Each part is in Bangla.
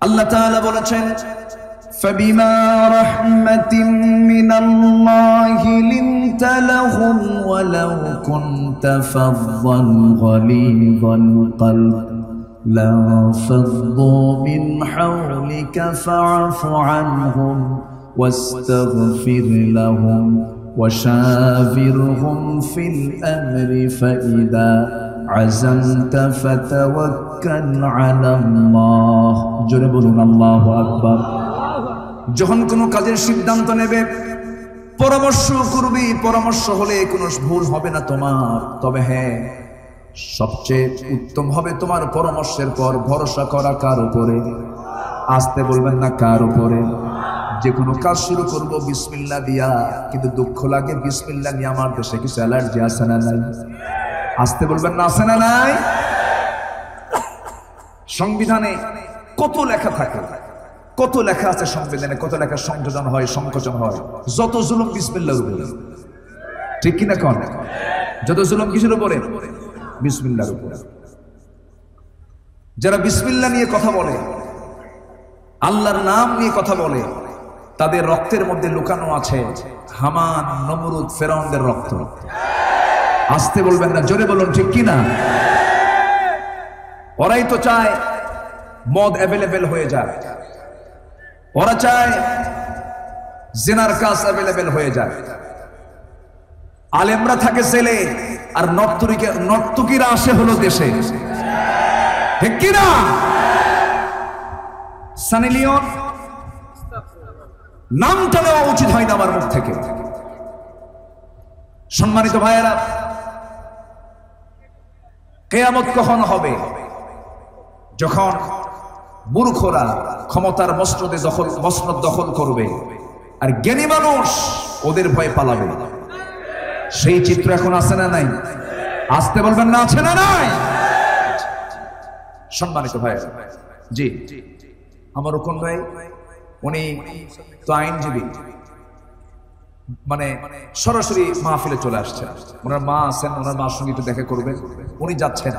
আল্লাহ তাআলা বলেছেন فبما رحمة من الله لنت لهم ولو كنت فظا غليظ القلب لانفضوا من حولك فاعف عنهم واستغفر لهم وشاورهم في الأمر فإذا عزمت فتوكل على الله جربنا الله أكبر যখন কোনো কাজের সিদ্ধান্ত নেবে পরামর্শ করবে, পরামর্শ হলে কোনো ভুল হবে না তোমার। তবে হ্যাঁ, সবচেয়ে উত্তম হবে তোমার পরামর্শের পর ভরসা করা কার উপরে? আসতে বলবেন না কার উপরে? যে কোনো কাজ শুরু করব বিসমিল্লাহ দিয়া, কিন্তু দুঃখ লাগে বিসমিল্লাহ নিয়ে আমার দেশে কিছু অ্যালার্জি আছে না নাই? আসতে বলবেন না আছে না নাই? সংবিধানে কত লেখা থাকে, কত লেখা আছে সংবিধানে, কত লেখা সংযোজন হয়, সংকোচন হয়। যত জুলুম বিসমিল্লাহর উপরে, ঠিক কিনা কোন? যত জুলুম কিসের উপরে? বিসমিল্লাহর উপরে। যারা বিসমিল্লাহ নিয়ে কথা বলে, আল্লাহর নাম নিয়ে কথা বলে, তাদের রক্তের মধ্যে লুকানো আছে হামান, নমরুদ, ফেরাউনদের রক্ত। আসতে বলবেন না, জোরে বলুন ঠিক কিনা? ওরাই তো চায় মদ অ্যাভেলেবেল হয়ে যায়, ওরা চায় জিনার কাজ অ্যাভেলেবেল হয়ে যায়। আলেমরা থাকে জেলে আর নর্তকীরা আসে হলো দেশে, ঠিক কিনা? সানি লিওন নামটা নেওয়া উচিত হয় না আমার মুখ থেকে। সম্মানিত ভাইয়েরা, কিয়ামত কখন হবে? যখন মূর্খরা ক্ষমতার মসনদ দখল করবে আর জ্ঞানী মানুষ ওদের ভয়ে পালাবে। সেই চিত্র এখন আছে না নাই? আসতে বলবেন না আছে না নাই? সম্মানিত ভাইয়েরা, জি আমার রুকন ভাই, উনি তো আইনজীবী, মানে সরাসরি মাহফিলে চলে আসছেন। ওনার মা আছেন, ওনার মার সঙ্গে একটু দেখা করবেন, উনি যাচ্ছেন।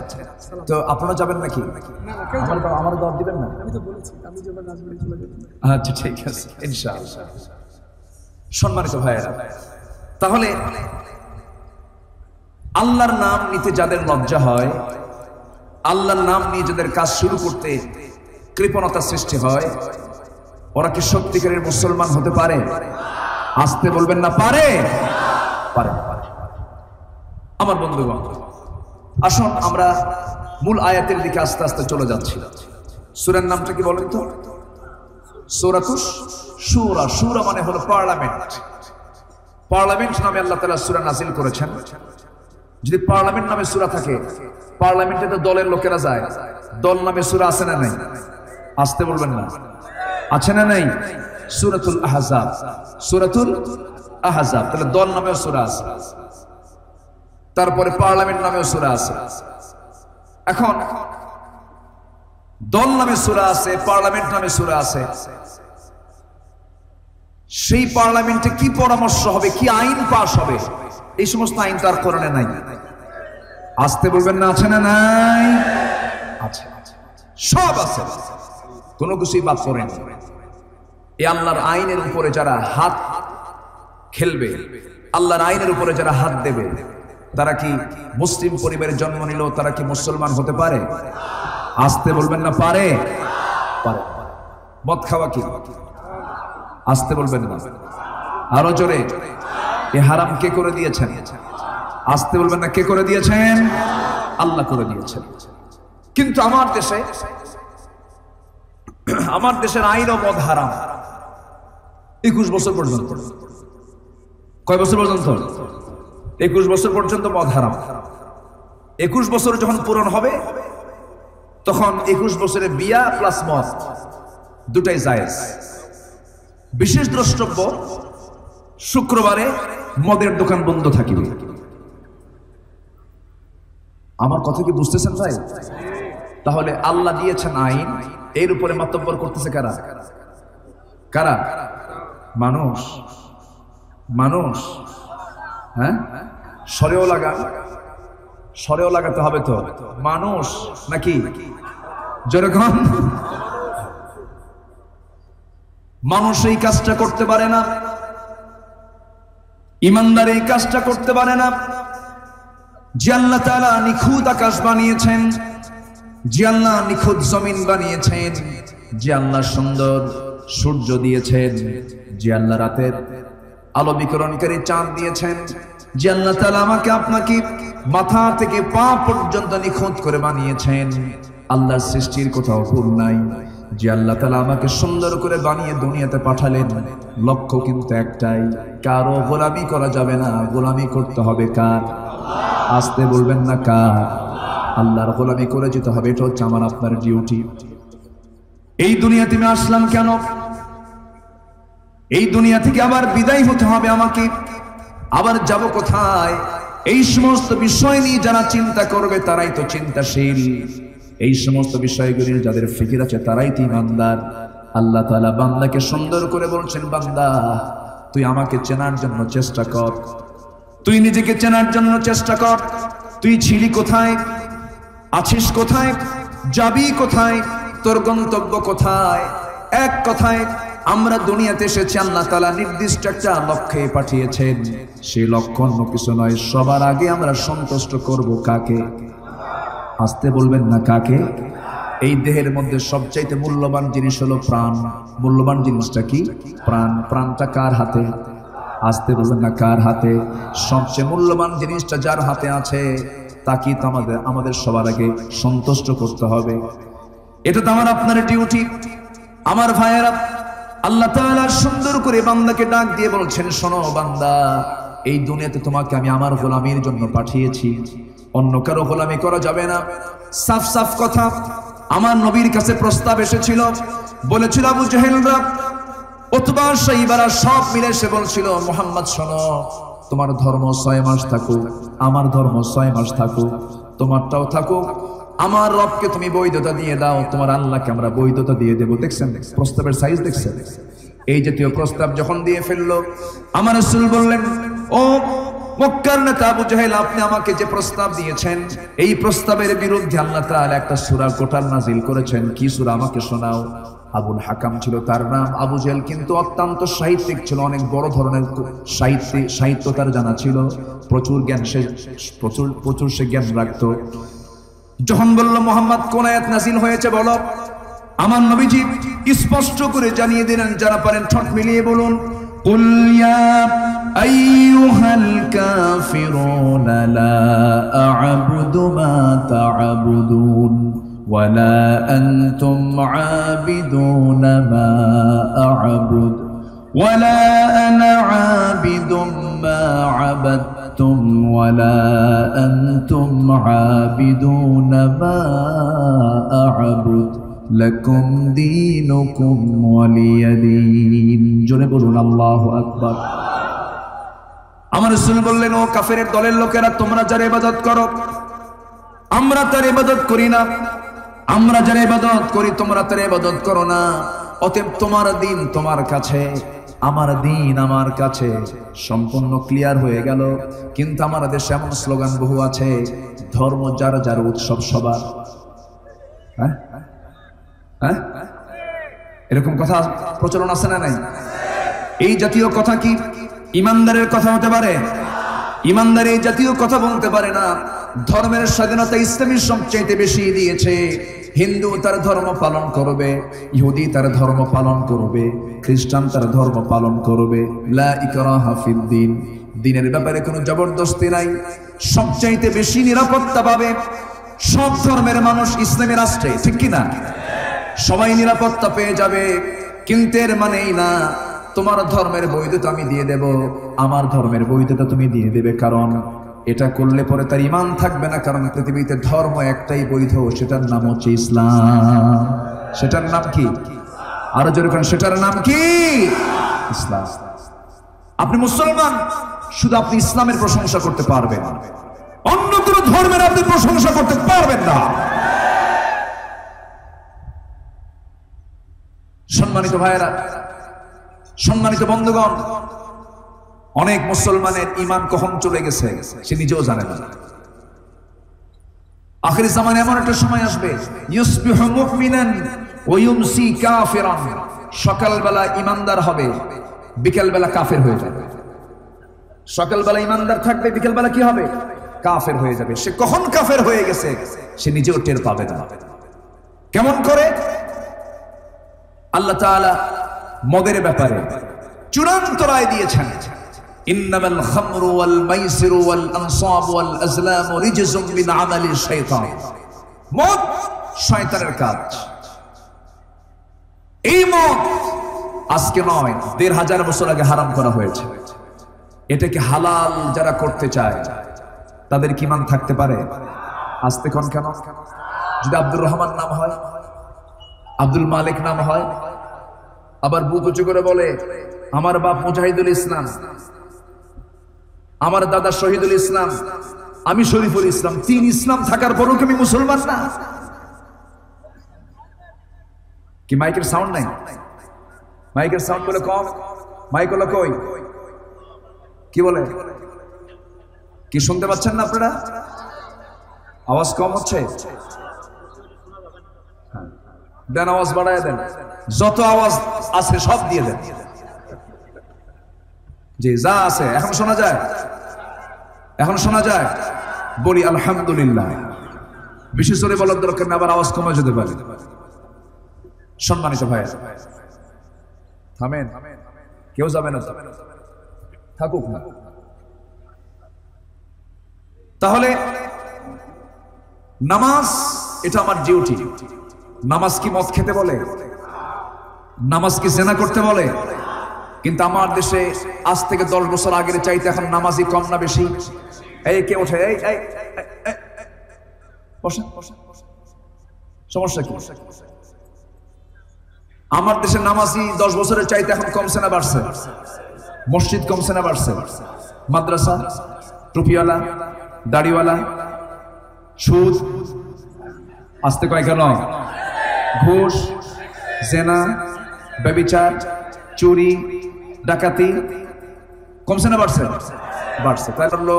তো আপনারা যাবেন নাকি? আমার দাওয়াত দিবেন না? আচ্ছা ঠিক আছে, ইনশাআল্লাহ। সম্মানিত ভাইয়েরা, তাহলে আল্লাহর নাম নিতে যাদের লজ্জা হয়, আল্লাহর নাম নিয়ে যাদের কাজ শুরু করতে কৃপণতা সৃষ্টি হয়, ওরা কি সত্যিকারের মুসলমান হতে পারে? আসতে বলবেন না পারে? পারে। আমার বন্ধুগণ, আসুন আমরা মূল আয়াতের দিকে আস্তে আস্তে চলে যাচ্ছি। সূরার নামটা কি বলেন তো? সূরাতুশ শুরা। শুরা মানে হলো পার্লামেন্ট। পার্লামেন্ট নামে আল্লাহ তাআলা সূরা নাযিল করেছেন। যদি পার্লামেন্ট নামে সূরা থাকে, পার্লামেন্টে তো দলের লোকেরা যায়, দল নামে সূরা আছে না নাই? আসতে বলবেন না, আছে না নাই? সূরাতুল আহজাব, সূরাতুল আহজাব, তাহলে দল নামেও সূরা আছে। তারপরে পার্লামেন্ট নামেও সূরা আছে। এখন দল নামে সূরা আছে, পার্লামেন্ট নামে সূরা আছে। সেই পার্লামেন্টে কি পরামর্শ হবে, কি আইন পাস হবে, এই সমস্ত আইন তার কোরআনে নাই। আসতে বলবেন না আছে না নাই? আছে, সব আছে, কোনো কিছুই বাদ পড়েন। এই আল্লাহর আইনের উপরে যারা হাত খেলবে, আল্লাহর আইনের উপরে যারা হাত দেবে, তারা কি মুসলিম পরিবারে জন্ম নিল, তারা কি মুসলমান হতে পারে? আসতে বলবেন না পারে? পারে। মদ খাওয়া কি? আসতে বলবেন না, আরো জোরে। এ হারাম কে করে দিয়েছেন? আসতে বলবেন না কে করে দিয়েছেন? আল্লাহ করে দিয়েছেন। কিন্তু আমার দেশের আইনও মদ হারাম 21 বছর পর্যন্ত। কয় বছর পর্যন্ত? 21 বছর পর্যন্ত মদ হারাম। 21 বছর যখন পূরণ হবে, তখন 21 বছরে বিয়া প্লাস মদ দুটাই জায়েজ। বিশেষ দ্রষ্টব্য, শুক্রবারে মদের দোকান বন্ধ থাকিবে। আমার কথা কি বুঝতেছেন ভাই? তাহলে আল্লাহ দিয়েছেন আইন, এর উপরে মাতব্বর করতেছে কারা? কারা? মানুষ। মানুষ, হ্যাঁ, সরেও লাগাতে হবে তো। মানুষ নাকি? যেরকম মানুষ এই কাজটা করতে পারে না, ইমানদার এই কাজটা করতে পারে না। যে আল্লাহ তাআলা নিখুঁত আকাশ বানিয়েছেন, যে আল্লাহ নিখুঁত জমিন বানিয়েছেন, যে আল্লাহ সুন্দর সূর্য দিয়েছেন, যে আল্লাহ রাতের আলো বিকিরণকারী চাঁদ দিয়েছেন, যে আল্লাহ তাআলা আমাকে আপনাকে মাথা থেকে পা পর্যন্ত নিখুঁত করে বানিয়েছেন, আল্লাহর সৃষ্টির কোথাও ভুল নাই। যে আল্লাহ তাআলা আমাকে সুন্দর করে বানিয়ে দুনিয়াতে পাঠালেন, লক্ষ্য কিন্তু একটাই, কারো গোলামি করা যাবে না, গোলামি করতে হবে কার? আসতে বলবেন না কার? আল্লাহর গোলামি করে যেতে হবে, এটা হচ্ছে আমার আপনার ডিউটি। এই দুনিয়াতে আমি আসলাম কেন? এই দুনিয়া থেকে আবার বিদায় হতে হবে আমাকে, আবার যাব কোথায়? এই সমস্ত বিষয় নিয়ে যারা চিন্তা করবে তারাই তো চিন্তাশীল, এই সমস্ত বিষয়গুলি যাদের ফিকির আছে তারাই তো ইমানদার। আল্লাহ তাআলা বান্দাকে সুন্দর করে বলছেন, বান্দা তুই আমাকে চেনার জন্য চেষ্টা কর, তুই নিজেকে চেনার জন্য চেষ্টা কর। তুই ছিলি কোথায়, আছিস কোথায়, যাবি কোথায়, তোর গন্তব্য কোথায়? এক কথায় আমরা দুনিয়াতে এসেছি, আল্লাহ তাআলা নির্দিষ্ট একটা লক্ষ্যে পাঠিয়েছেন। সেই লক্ষ্য অন্য কিছু নয়। সবার আগে আমরা সন্তুষ্ট করব কাকে? আসতে বলবেন না কাকে? এই দেহের মধ্যে সবচাইতে মূল্যবান জিনিস হলো প্রাণ। মূল্যবান জিনিসটা কি? প্রাণ। প্রাণটা কার হাতে? আসতে বলবেন না কার হাতে? সবচেয়ে মূল্যবান জিনিসটা যার হাতে আছে তাকেই তো আমাদের সবার আগে সন্তুষ্ট করতে হবে। এটা তো আমার আপনার ডিউটি। আমার ভাইয়েরা, আল্লাহ তাআলা সুন্দর করে বান্দাকে ডাক দিয়ে বলছেন, শোনো বান্দা, এই দুনিয়াতে তোমাকে আমি আমার গোলামির জন্য পাঠিয়েছি, অন্য কারো গোলামি করা যাবে না। সাফ সাফ কথা। আমার নবীর কাছে প্রস্তাব এসেছিল, বলেছিল আবু জেহেলরা, উতবা, শাইবারা সব মিলে এসে বলছিল, মুহাম্মদ শোনো, তোমার ধর্ম 6 মাস থাকুক, আমার ধর্ম 6 মাস থাকুক, তোমারটাও থাকুক, আমার রবকে তুমি বৈধতা দিয়ে দাও, তোমার আল্লাহকে আমরা বৈধতা দিয়ে দেব। দেখছেন প্রস্তাবের সাইজ? দেখছেন? এই জাতীয় প্রস্তাব যখন দিয়ে ফেললো, আমার রাসূল বললেন, ও মক্কার নেতা আবু জেহেল, আপনি আমাকে যে প্রস্তাব দিয়েছেন, এই প্রস্তাবের বিরুদ্ধে আল্লাহ তাআলা একটা সূরা কোরআন নাযিল করেছেন। কি সূরা? আমাকে শোনাও। আবুল হাকাম ছিল তার নাম। আবু জেহেল কিন্তু অত্যন্ত সাহিত্যিক ছিল, অনেক বড় ধরনের সাহিত্য তার জানা ছিল, প্রচুর জ্ঞান, সে প্রচুর সে জ্ঞান রাখতো। যখন বলল, মুহাম্মদ কোন আয়াত নাযিল হয়েছে বলো, আমার নবীজি স্পষ্ট করে জানিয়ে দিলেন, যারা পারেন ঠোঁট মিলিয়ে বলুন, কুল ইয়া আইয়ুহাল কাফিরুনা লা আ'বুদু মা তা'বুদুন ওয়ালা আনতুম আবিদুনা মা আ'বুদু ওয়ালা আনা আবিদুম মা আবাদতুম ওয়ালা আনতুম আবিদুনা মা আ'বুদু লাকুম দীনুকুম ওয়ালিয়া দীন। জোরে বলুন আল্লাহু আকবার। আমার রাসূল বললেন, ও কাফেরের দলের লোকেরা, তোমরা যার ইবাদত করো আমরা তার ইবাদত করি না, আমরা যার ইবাদত করি তোমরা তার ইবাদত করো না। অতএব তোমার দিন তোমার কাছে, আমার দিন আমার কাছে। সম্পূর্ণ ক্লিয়ার হয়ে গেল। কিন্তু আমাদের দেশে এমন স্লোগান বহু আছে, ধর্ম যার যার, উৎসব সবার। হ্যাঁ হ্যাঁ, এরকম কথা প্রচলন আছে না নাই? এই জাতীয় কথা কি ইমানদারের কথা হতে পারে? ইমানদার এই জাতীয় কথা বলতে পারে না। ধর্মের স্বাধীনতা ইসলামের সবচাইতে বেশি দিয়েছে। হিন্দু তার ধর্ম পালন করবে, ইহুদি তার ধর্ম পালন করবে, খ্রিস্টান তার ধর্ম পালন করবে। লা ইকরাহা ফিদ্দিন, দিনের ব্যাপারে কোনো জবরদস্তি নাই। সবচাইতে বেশি নিরাপত্তা পাবে সব ধর্মের মানুষ ইসলামী রাষ্ট্রে, ঠিক কিনা? সবাই নিরাপত্তা পেয়ে যাবে। কিন্তু এর মানেই না তোমার ধর্মের বৈধতা আমি দিয়ে দেব, আমার ধর্মের বৈধতা তুমি দিয়ে দেবে। কারণ এটা করলে পরে তার ঈমান থাকবে না। কারণ পৃথিবীতে ধর্ম একটাই বৈধ, সেটার নাম হচ্ছে ইসলাম। সেটার নাম কি? আরো জোরে বলেন, সেটার নাম কি? ইসলাম। আপনি মুসলমান, শুধু আপনি ইসলামের প্রশংসা করতে পারবেন, অন্য কোনো ধর্মের আপনি প্রশংসা করতে পারবেন না। সম্মানিত ভাইয়েরা, সম্মানিত বন্ধুগণ, অনেক মুসলমানের ঈমান কখন চলে গেছে সে নিজেও জানে না। আখির জামানে এমন একটা সময় আসবে, ইউসবিহু মুমিনান ওয়া ইউমসি কাফিরান। সকালবেলা ইমানদার হবে, বিকেলবেলা কাফের হয়ে যাবে। সকালবেলা ইমানদার থাকবে, বিকেলবেলা কি হবে? কাফের হয়ে যাবে। সে কখন কাফের হয়ে গেছে সে নিজেও টের পাবে না। কেমন করে? আল্লাহ তাআলা মদের ব্যাপারে চূড়ান্ত রায় দিয়েছেন, ইন্নামাল খামরু ওয়াল মাইসিরু ওয়াল আনসাব ওয়াল আজলাম রিজসুম মিন আমালিশ শাইতান। মদ শয়তানের কাজ। এই মদ আজকে নয়, ১৫০০ বছর আগে হারাম করা হয়েছে। এটাকে হালাল যারা করতে চায় তাদের কি ঈমান থাকতে পারে? আসতে কোন কেন? যদি আব্দুর রহমান নাম হয়, আব্দুল মালিক নাম হয়, আবার বুক উঁচু করে বলে আমার বাপ মুজাহিদুল ইসলাম, আমার দাদা শহীদুল ইসলাম, আমি শরীফুল ইসলাম, ৩ ইসলাম থাকার পরও কি আমি মুসলমান না? কি মাইকের সাউন্ড নাই? মাইকের সাউন্ড বলে কম। মাইক হলো কই? কি বলে? কি শুনতে পাচ্ছেন না আপনারা? আওয়াজ কম হচ্ছে? দেন আওয়াজ বাড়ায় দেন, যত আওয়াজ আছে সব দিয়ে দেন। জি, যা আছে এখন শোনা যায়, এখন শোনা যায়। বলি আলহামদুলিল্লাহ। বিশেষ করে বলার দরকার না, আবার আওয়াজ কমে যেতে পারে। সম্মানিত ভাই, থামেন, কেউ যাবে না, থাকুক না। তাহলে নামাজ এটা আমার ডিউটি। নামাজ কি মদ খেতে বলে? নামাজ কি জেনা করতে বলে? কিন্তু আমার দেশে আজ থেকে 10 বছর আগের চাইতে এখন নামাজি কম না বেশি? এই কে ওঠে? এই বসেন, সমস্যা কি? আমার দেশে নামাজি 10 বছরের চাইতে এখন কমছে না বাড়ছে? মসজিদ কমছে না বাড়ছে? মাদ্রাসা, টুপিওয়ালা, দাড়িওয়ালা, সুদ, আসতে কয় কেন? ঘুষ, জেনা, ব্যভিচার, চুরি, ডাকাতি কমছে না বাড়ছে? বাড়ছে। তাই বললো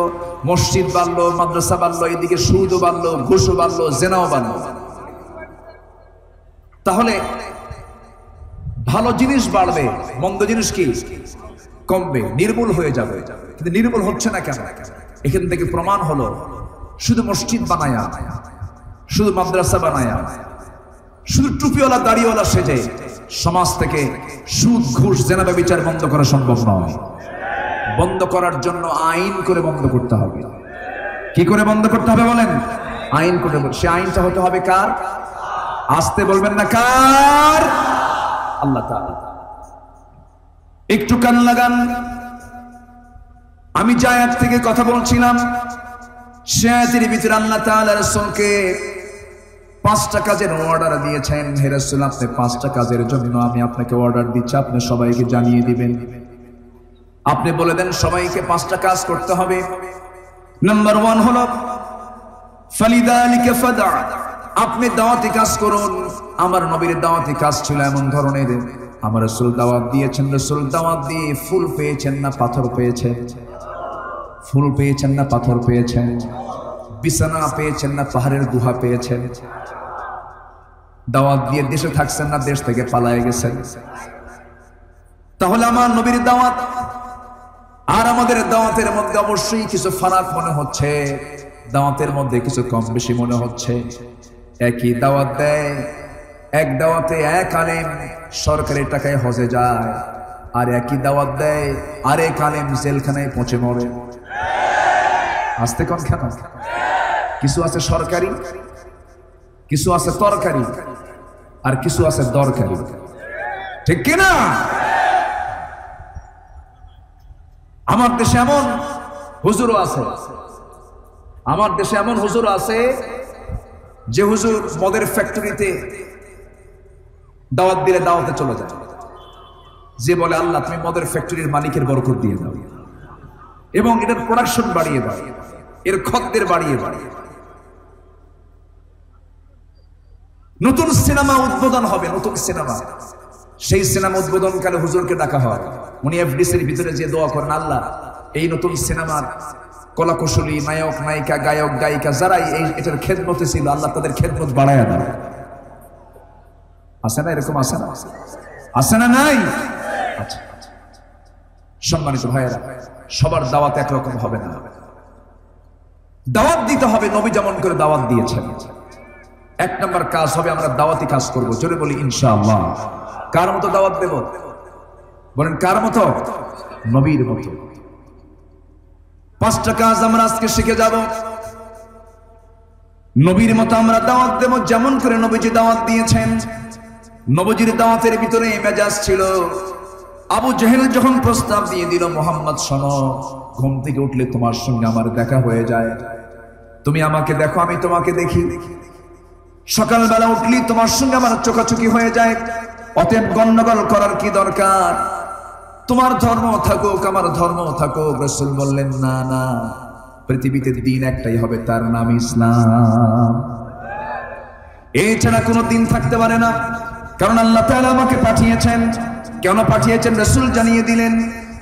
মসজিদ বাড়লো, মাদ্রাসা বাড়লো, এদিকে সুদও বাড়লো, ঘুষও বাড়লো, জেনাও বাড়লো। তাহলে ভালো জিনিস বাড়বে, মন্দ জিনিস কি কমবে, নির্মূল হয়ে যাবে। কিন্তু নির্মূল হচ্ছে না কেন? এখান থেকে প্রমাণ হলো শুধু মসজিদ বানায়া, শুধু মাদ্রাসা বানায়া, শুধু টুপিওয়ালা দাড়িওয়ালা সেজে সমাজ থেকে সুদ, ঘুষ, জেনা, ব্যভিচার বন্ধ করা সম্ভব নয়। বন্ধ করার জন্য আইন করে বন্ধ করতে হবে। কি করে বন্ধ করতে হবে বলেন? আইন করে। সে আইনটা হতে হবে কার? আসতে বলবেন না, কার? আল্লাহ তাআলা। একটু কান লাগান। আমি যে আয়াত থেকে কথা বলছিলাম সে আয়াতের ভিতরে আল্লাহ তাআলা রাসূলকে 5টা কাজের অর্ডার দিয়েছেন। হে রাসূল, আপনি 5টা কাজের জন্য আমি আপনাকে অর্ডার দিচ্ছি, আপনি সবাইকে জানিয়ে দিবেন। আপনি বলে দেন সবাইকে 5টা কাজ করতে হবে। নাম্বার 1 হলো ফালিযালিকা ফাদা, আপনি দাওয়াতি কাজ করুন। আমার নবীর দাওয়াতি কাজ ছিল এমন ধরনের, আমার রাসূল দাওয়াত দিয়েছেন, রাসূল দাওয়াত দিয়ে ফুল পেয়েছেন না পাথর পেয়েছেন? ফুল পেয়েছেন না পাথর পেয়েছেন? বিছানা পেয়েছেন না পাহাড়ের গুহা পেয়েছেন? দাওয়াত দিয়ে দেশে থাকছেন না দেশ থেকে পালায়ে গেছেন? তাহলে আমার নবীর দাওয়াত আর আমাদের দাওয়াতের মধ্যে অবশ্যই কিছু ফারাক মনে হচ্ছে, দাওয়াতের মধ্যে কিছু কম বেশি মনে হচ্ছে। একই দাওয়াত দেয়, এক দাওয়াতে এক আলেম সরকারি টাকায় হজে যায়, আর একই দাওয়াত দেয় আরেক আলেম জেলখানায় পৌঁছে মরে। আসতে কোন কেন? কিছু আছে সরকারি, কিছু আছে তরকারি, আর কিছু আছে দরকারি, ঠিক কিনা? আমার দেশে এমন হুজুরও আছে, আমার দেশে এমন হুজুর আছে যে হুজুর মদের ফ্যাক্টরিতে দাওয়াত দিলে দাওয়াতে চলে যায়, যে বলে আল্লাহ তুমি মদের ফ্যাক্টরির মালিকের বরকত দিয়ে দাও এবং এটার প্রোডাকশন বাড়িয়ে দাও, এর খদ্দের বাড়িয়ে দাও। নতুন সিনেমা উদ্বোধন হবে, নতুন সিনেমা, সেই সিনেমা উদ্বোধনকালে হুজুরকে ডাকা হয়। উনি এফডিসির ভিতরে যে দোয়া করেন, আল্লাহ এই নতুন সিনেমার কলাকুশলী, নায়ক নায়িকা, গায়ক গায়িকা যারাই এটার খেদমতে ছিল, আল্লাহ তাদের খেদমত বাড়ায়া দেয়। আছে না এরকম? আছে না? আছে না নাই? আচ্ছা, সম্মানিত ভাইয়েরা, সবার দাওয়াত একরকম হবে না। দাওয়াত দিতে হবে নবী যেমন করে দাওয়াত দিয়েছেন। এক নম্বর কাজ হবে আমরা দাওয়াতি কাজ করব। জোরে বলি ইনশাআল্লাহ। কার মতো দাওয়াত দেব? বলেন কার মতো? নবীর মতো। 5টা কাজ আমরা আজকে শিখে যাব। নবীর মতো আমরা দাওয়াত দেব যেমন করে নবীজি দাওয়াত দিয়েছেন। নবীজির দাওয়াতের ভিতরে মেজাজ ছিল। আবু জেহেল যখন প্রস্তাব দিয়ে দিল, মোহাম্মদ শোনো, ঘুম থেকে উঠলে তোমার সঙ্গে আমার দেখা হয়ে যায়, তুমি আমাকে দেখো আমি তোমাকে দেখি, সকালবেলা উঠলি তোমার সঙ্গে আমার চোখাচোখি হয়ে যায়, অতএব গন্ডগোল করার কি দরকার? তোমার ধর্ম থাকুক আমার ধর্ম থাকুক। রাসূল বললেন না না, পৃথিবীতে দিন একটাই হবে, তার নাম ইসলাম। এছাড়া কোনো দিন থাকতে পারে না। কারণ আল্লাহ তাআলা আমাকে পাঠিয়েছেন। কেন পাঠিয়েছেন রাসূল জানিয়ে দিলেন।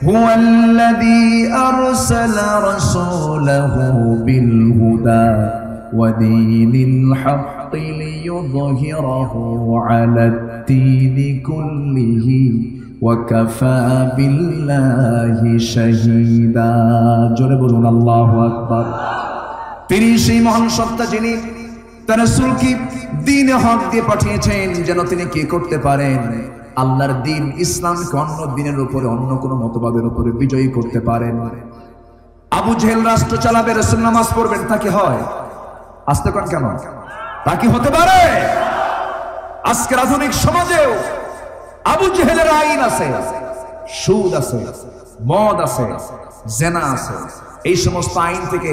হুয়াল্লাযী আরসালা রাসূলাহু বিল হুদা ওয়া দীনিল হাক্কি লিইয়ুযহিরাহু আলাদ-দীনি কুল্লিহি ওয়া কাফা বিল্লাহি শাহীদা। জোরে বলুন আল্লাহু আকবার। তিনি সেই মহান সত্তা যিনি তার রাসূলকে দ্বীন হক দিয়ে পাঠিয়েছেন, যেন তিনি কি করতে পারেন? আল্লাহর দ্বীন ইসলামকে অন্য দ্বীনের উপরে, অন্য কোনো মতবাদের উপরে বিজয়ী করতে পারেন। আবু জেহেল রাষ্ট্র চালাবে, রাসূল নামাজ পড়বেন, তা কি হয়? আস্তে কোন কেন? তা কি হতে পারে? আজকের আধুনিক সমাজেও আবু জেহেলের আইন আছে, সুদ আছে, মদ আছে, জেনা আছে। এই সমস্ত আইন থেকে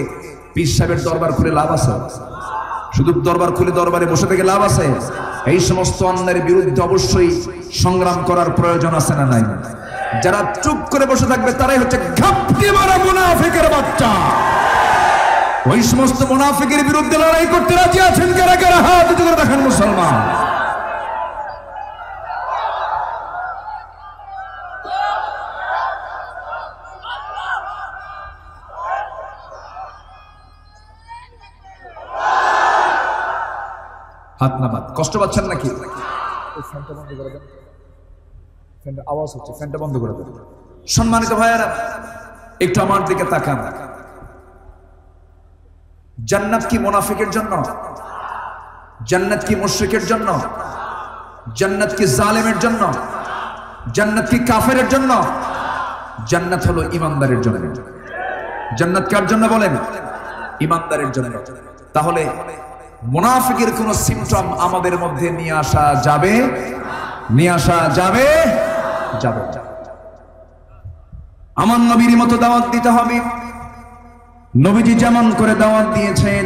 পীর সাহেবের দরবার খুলে লাভ আছে? শুধু দরবার খুলে দরবারে বসে থেকে লাভ আছে? এই সমস্ত অন্যায়ের বিরুদ্ধে অবশ্যই সংগ্রাম করার প্রয়োজন আছে না নাই? যারা চুপ করে বসে থাকবে তারাই হচ্ছে ঘাপটি মারা মুনাফিকের বাচ্চা। ওই সমস্ত মুনাফিকের বিরুদ্ধে লড়াই করতে রাজি আছেন কারা কারা? হাত উঁচু করে দেখান মুসলমান। হাত নামাত। কষ্ট পাচ্ছেন নাকি? ফ্যানটা বন্ধ করে দেন, ফ্যানটা আওয়াজ হচ্ছে, ফ্যানটা বন্ধ করে দেন। সম্মানিত ভাইয়েরা, একটু আমার দিকে তাকান। জান্নাত কি মুনাফিকের জন্য? জান্নাত কি মুশরিকের জন্য? জান্নাত কি জালেমের জন্য? জান্নাত কি কাফেরের জন্য? জান্নাত হলো ইমানদারের জন্য। জান্নাত কার জন্য বলেন? ইমানদারের জন্য। তাহলে মুনাফিকের কোন সিম্পটম আমাদের মধ্যে নিয়ে আসা যাবে? নিয়ে আসা যাবে? যাবে। আমার নবীর মতো দাওয়াত দিতে হবে। নবীজি যেমন করে দাওয়াত দিয়েছেন,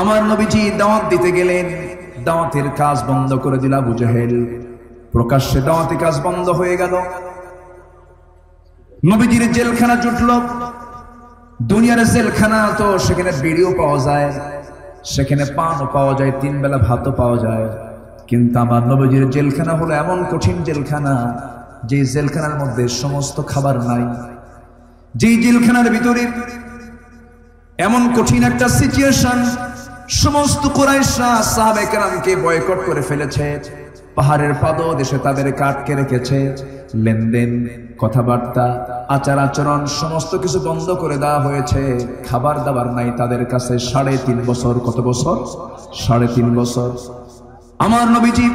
আমার নবীজি দাওয়াত দিতে গেলেন, দাওয়াতের কাজ বন্ধ করে দিল আবু জেহেল। প্রকাশ্যে দাওয়াতের কাজ বন্ধ হয়ে গেল। নবীজির জেলখানা জুটল। দুনিয়ার জেলখানা তো সেখানে বিড়িও পাওয়া যায়, সেখানে পানও পাওয়া যায়, 3 বেলা ভাতও পাওয়া যায়। কিন্তু আমার নবীজির জেলখানা হলো এমন কঠিন জেলখানা, যে জেলখানার মধ্যে সমস্ত খাবার নাই। যেই জেলখানার ভিতরে এমন কঠিন একটা সিচুয়েশন, সমস্ত কুরাইশরা সাহাবায়ে কেরামকে বয়কট করে ফেলেছে। পাহাড়ের পাদদেশে তাদেরকে আটকে রেখেছে। লেনদেন, কথাবার্তা, আচার আচরণ সমস্ত কিছু বন্ধ করে দেওয়া হয়েছে। খাবার দাবার নাই তাদের কাছে 3.5 বছর। কত বছর? 3.5 বছর। আমার নবীজি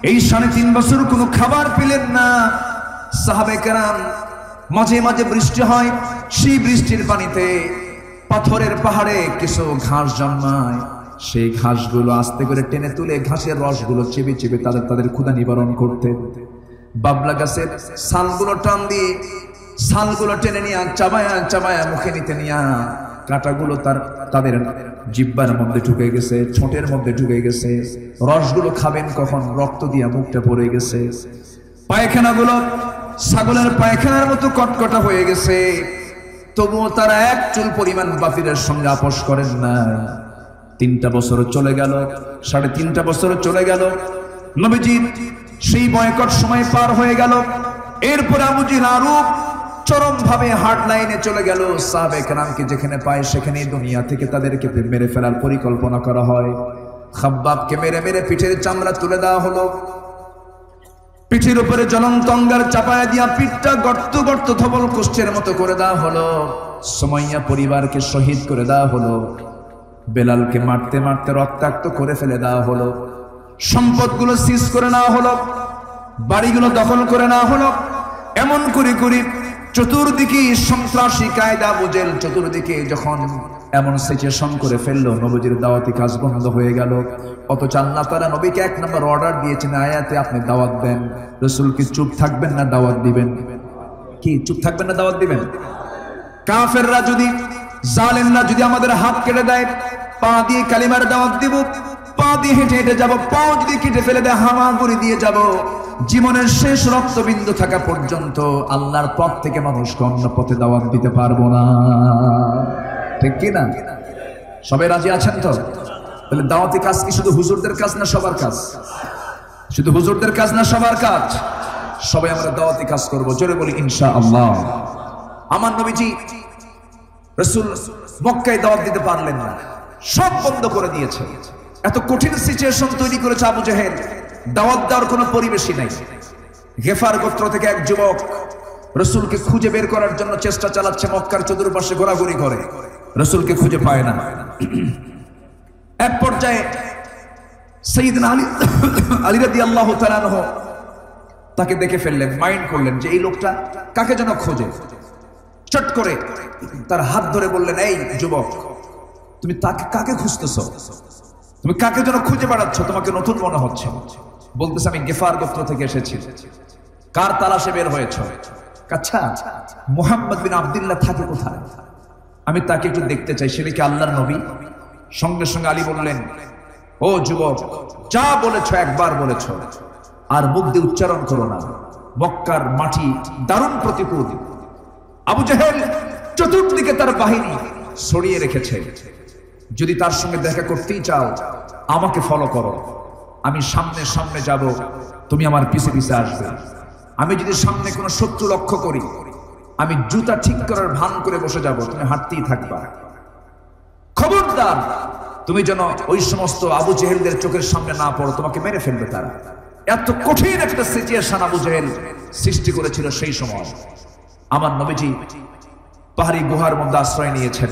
এই 3.5 বছর কোনো খাবার পেলেন না। সাহাবায়ে কেরাম, মাঝে মাঝে বৃষ্টি হয়, সেই বৃষ্টির পানিতে পাথরের পাহাড়ে কিছু ঘাস জন্মায়। সেই ঘাসগুলো আস্তে করে টেনে তুলে ঘাসের রসগুলো চেপে চেপে তাদের ক্ষুধা নিবারণ করতেন। বাবলা গাছের ছালগুলো টান দিয়ে, ছালগুলো টেনে নিয়ে চাবায়া চাবায়া মুখে নিতে নিয়ে কাঁটাগুলো তাদের জিহ্বার মধ্যে ঢুকে গেছে, ঠোঁটের মধ্যে ঢুকে গেছে। রসগুলো খাবেন কখন? রক্ত দিয়ে মুখটা পড়ে গেছে। পায়খানাগুলো ছাগলের পায়খানার মতো কটকটা হয়ে গেছে। তবুও তারা এক চুল পরিমাণ বাতিলের সঙ্গে আপোষ করেন না। 3টা বছর চলে গেল, 3.5 বছর চলে গেল। নবীজি সেই বয়কট সময় পার হয়ে গেল। এরপরে আবু জেহেল আরো চরম ভাবে হার্ড লাইনে চলে গেল। সাহাবায়ে কেরামকে যেখানে পায় সেখানে দুনিয়া থেকে তাদেরকে মেরে ফেলার পরিকল্পনা করা হয়। খাব্বাবকে মেরে মেরে পিঠের চামড়া তুলে দেওয়া হলো। পিঠের উপরে জ্বলন্ত অঙ্গার চাপায় দিয়া পিঠটা গর্ত গর্ত ধবল কোষ্ঠের মতো করে দেওয়া হলো। সুমাইয়া পরিবারকে শহীদ করে দেওয়া হলো। বেলালকে মারতে মারতে রক্তাক্ত করে ফেলে দেওয়া হলো। সম্পদগুলো সিজ করে নেওয়া হলো, বাড়িগুলো দখল করে নেওয়া হলো। এমন করে করে চতুর্দিকে সন্ত্রাসী কায়দা বুঝেল, চতুর্দিকে যখন এমন সিচুয়েশন করে ফেললো, নবীজির দাওয়াতি কাজ বন্ধ হয়ে গেল। অথচ আল্লাহ তাআলা নবীকে এক নম্বর অর্ডার দিয়েছেন, আয়াতে আপনি দাওয়াত দেন। রাসূল কি চুপ থাকবেন না দাওয়াত দিবেন? কি চুপ থাকবেন না দাওয়াত দিবেন? কাফেররা যদি, জালেমরা যদি আমাদের হাত কেটে দেয়, পা দিয়ে কালিমার দাওয়াত দিব, পা দিয়ে হেঁটে হেঁটে যাব, পাও যদি কেটে ফেলে দেয় হামাগুড়ি দিয়ে যাব, জীবনের শেষ রক্তবিন্দু থাকা পর্যন্ত আল্লাহর পথ থেকে মানুষকে অন্য পথে দাওয়াত দিতে পারবো না। ঠিক কি না? সবাই রাজি আছেন তো? তাহলে দাওয়াতি কাজ কি শুধু হুজুরদের কাজ না সবার কাজ? শুধু হুজুরদের কাজ না সবার কাজ? সবাই আমরা দাওয়াতি কাজ করব, জোরে বলি ইনশাআল্লাহ। আমার নবীজি রাসূল মক্কায় দাওয়াত দিতে পারলেন না, সব বন্ধ করে দিয়েছে। এত কঠিন সিচুয়েশন তৈরি করেছে আবু জেহেল, দাওয়াত দেওয়ার কোনো পরিবেশই নাই। গেফার গোত্র থেকে এক যুবক রাসূলকে খুঁজে বের করার জন্য চেষ্টা চালাচ্ছে, মক্কার চতুর্পাশে ঘোরাঘুরি করে, রাসূলকে খুঁজে পায় না। এক পর্যায়ে সাইয়েদনা আলী রাদিয়াল্লাহু তাআলা আনহু তাকে দেখে ফেললেন, মাইন্ড করলেন যে এই লোকটা কাকে যেন খোঁজে। চট করে তার হাত ধরে বললেন, এই যুবক, তুমি তাকে কাকে খুঁজতেছো? তুমি কাকে যেন খুঁজে বেড়াচ্ছ? তোমাকে নতুন মনে হচ্ছে। বলতেছে, আমি গেফার গোত্র থেকে এসেছি। কার তালাশে বের হয়েছ? আচ্ছা, মুহাম্মদ বিন আব্দুল্লাহ থাকে কোথায়? আমি তাকে একটু দেখতে চাই। সে নাকি আল্লাহর নবী। সঙ্গে সঙ্গে আলী বললেন, ও যুবক, যা বলেছ একবার বলেছ, আর মুখ দিয়ে উচ্চারণ করো না। মক্কার মাটি দারুণ প্রতিকূল। আবু জেহেল চতুর্দিকে তার বাহিনী ছড়িয়ে রেখেছে। যদি তার সঙ্গে দেখা করতেই চাও, আমাকে ফলো করো। আমি সামনে সামনে যাব, তুমি আমার পিছে পিছে আসবে। আমি যদি সামনে কোনো শত্রু লক্ষ্য করি, আমি জুতা ঠিক করার ভান করে বসে যাব, তুমি হাঁটতেই থাকবা। খবরদার তুমি যেন ওই সমস্ত আবু জেহেলদের চোখের সামনে না পড়ো, তোমাকে মেরে ফেলবে তারা। এত কঠিন একটা সিচুয়েশন আবু জেহেল সৃষ্টি করেছিল সেই সময়। আমার নবীজি পাহাড়ি গুহার মধ্যে আশ্রয় নিয়েছেন।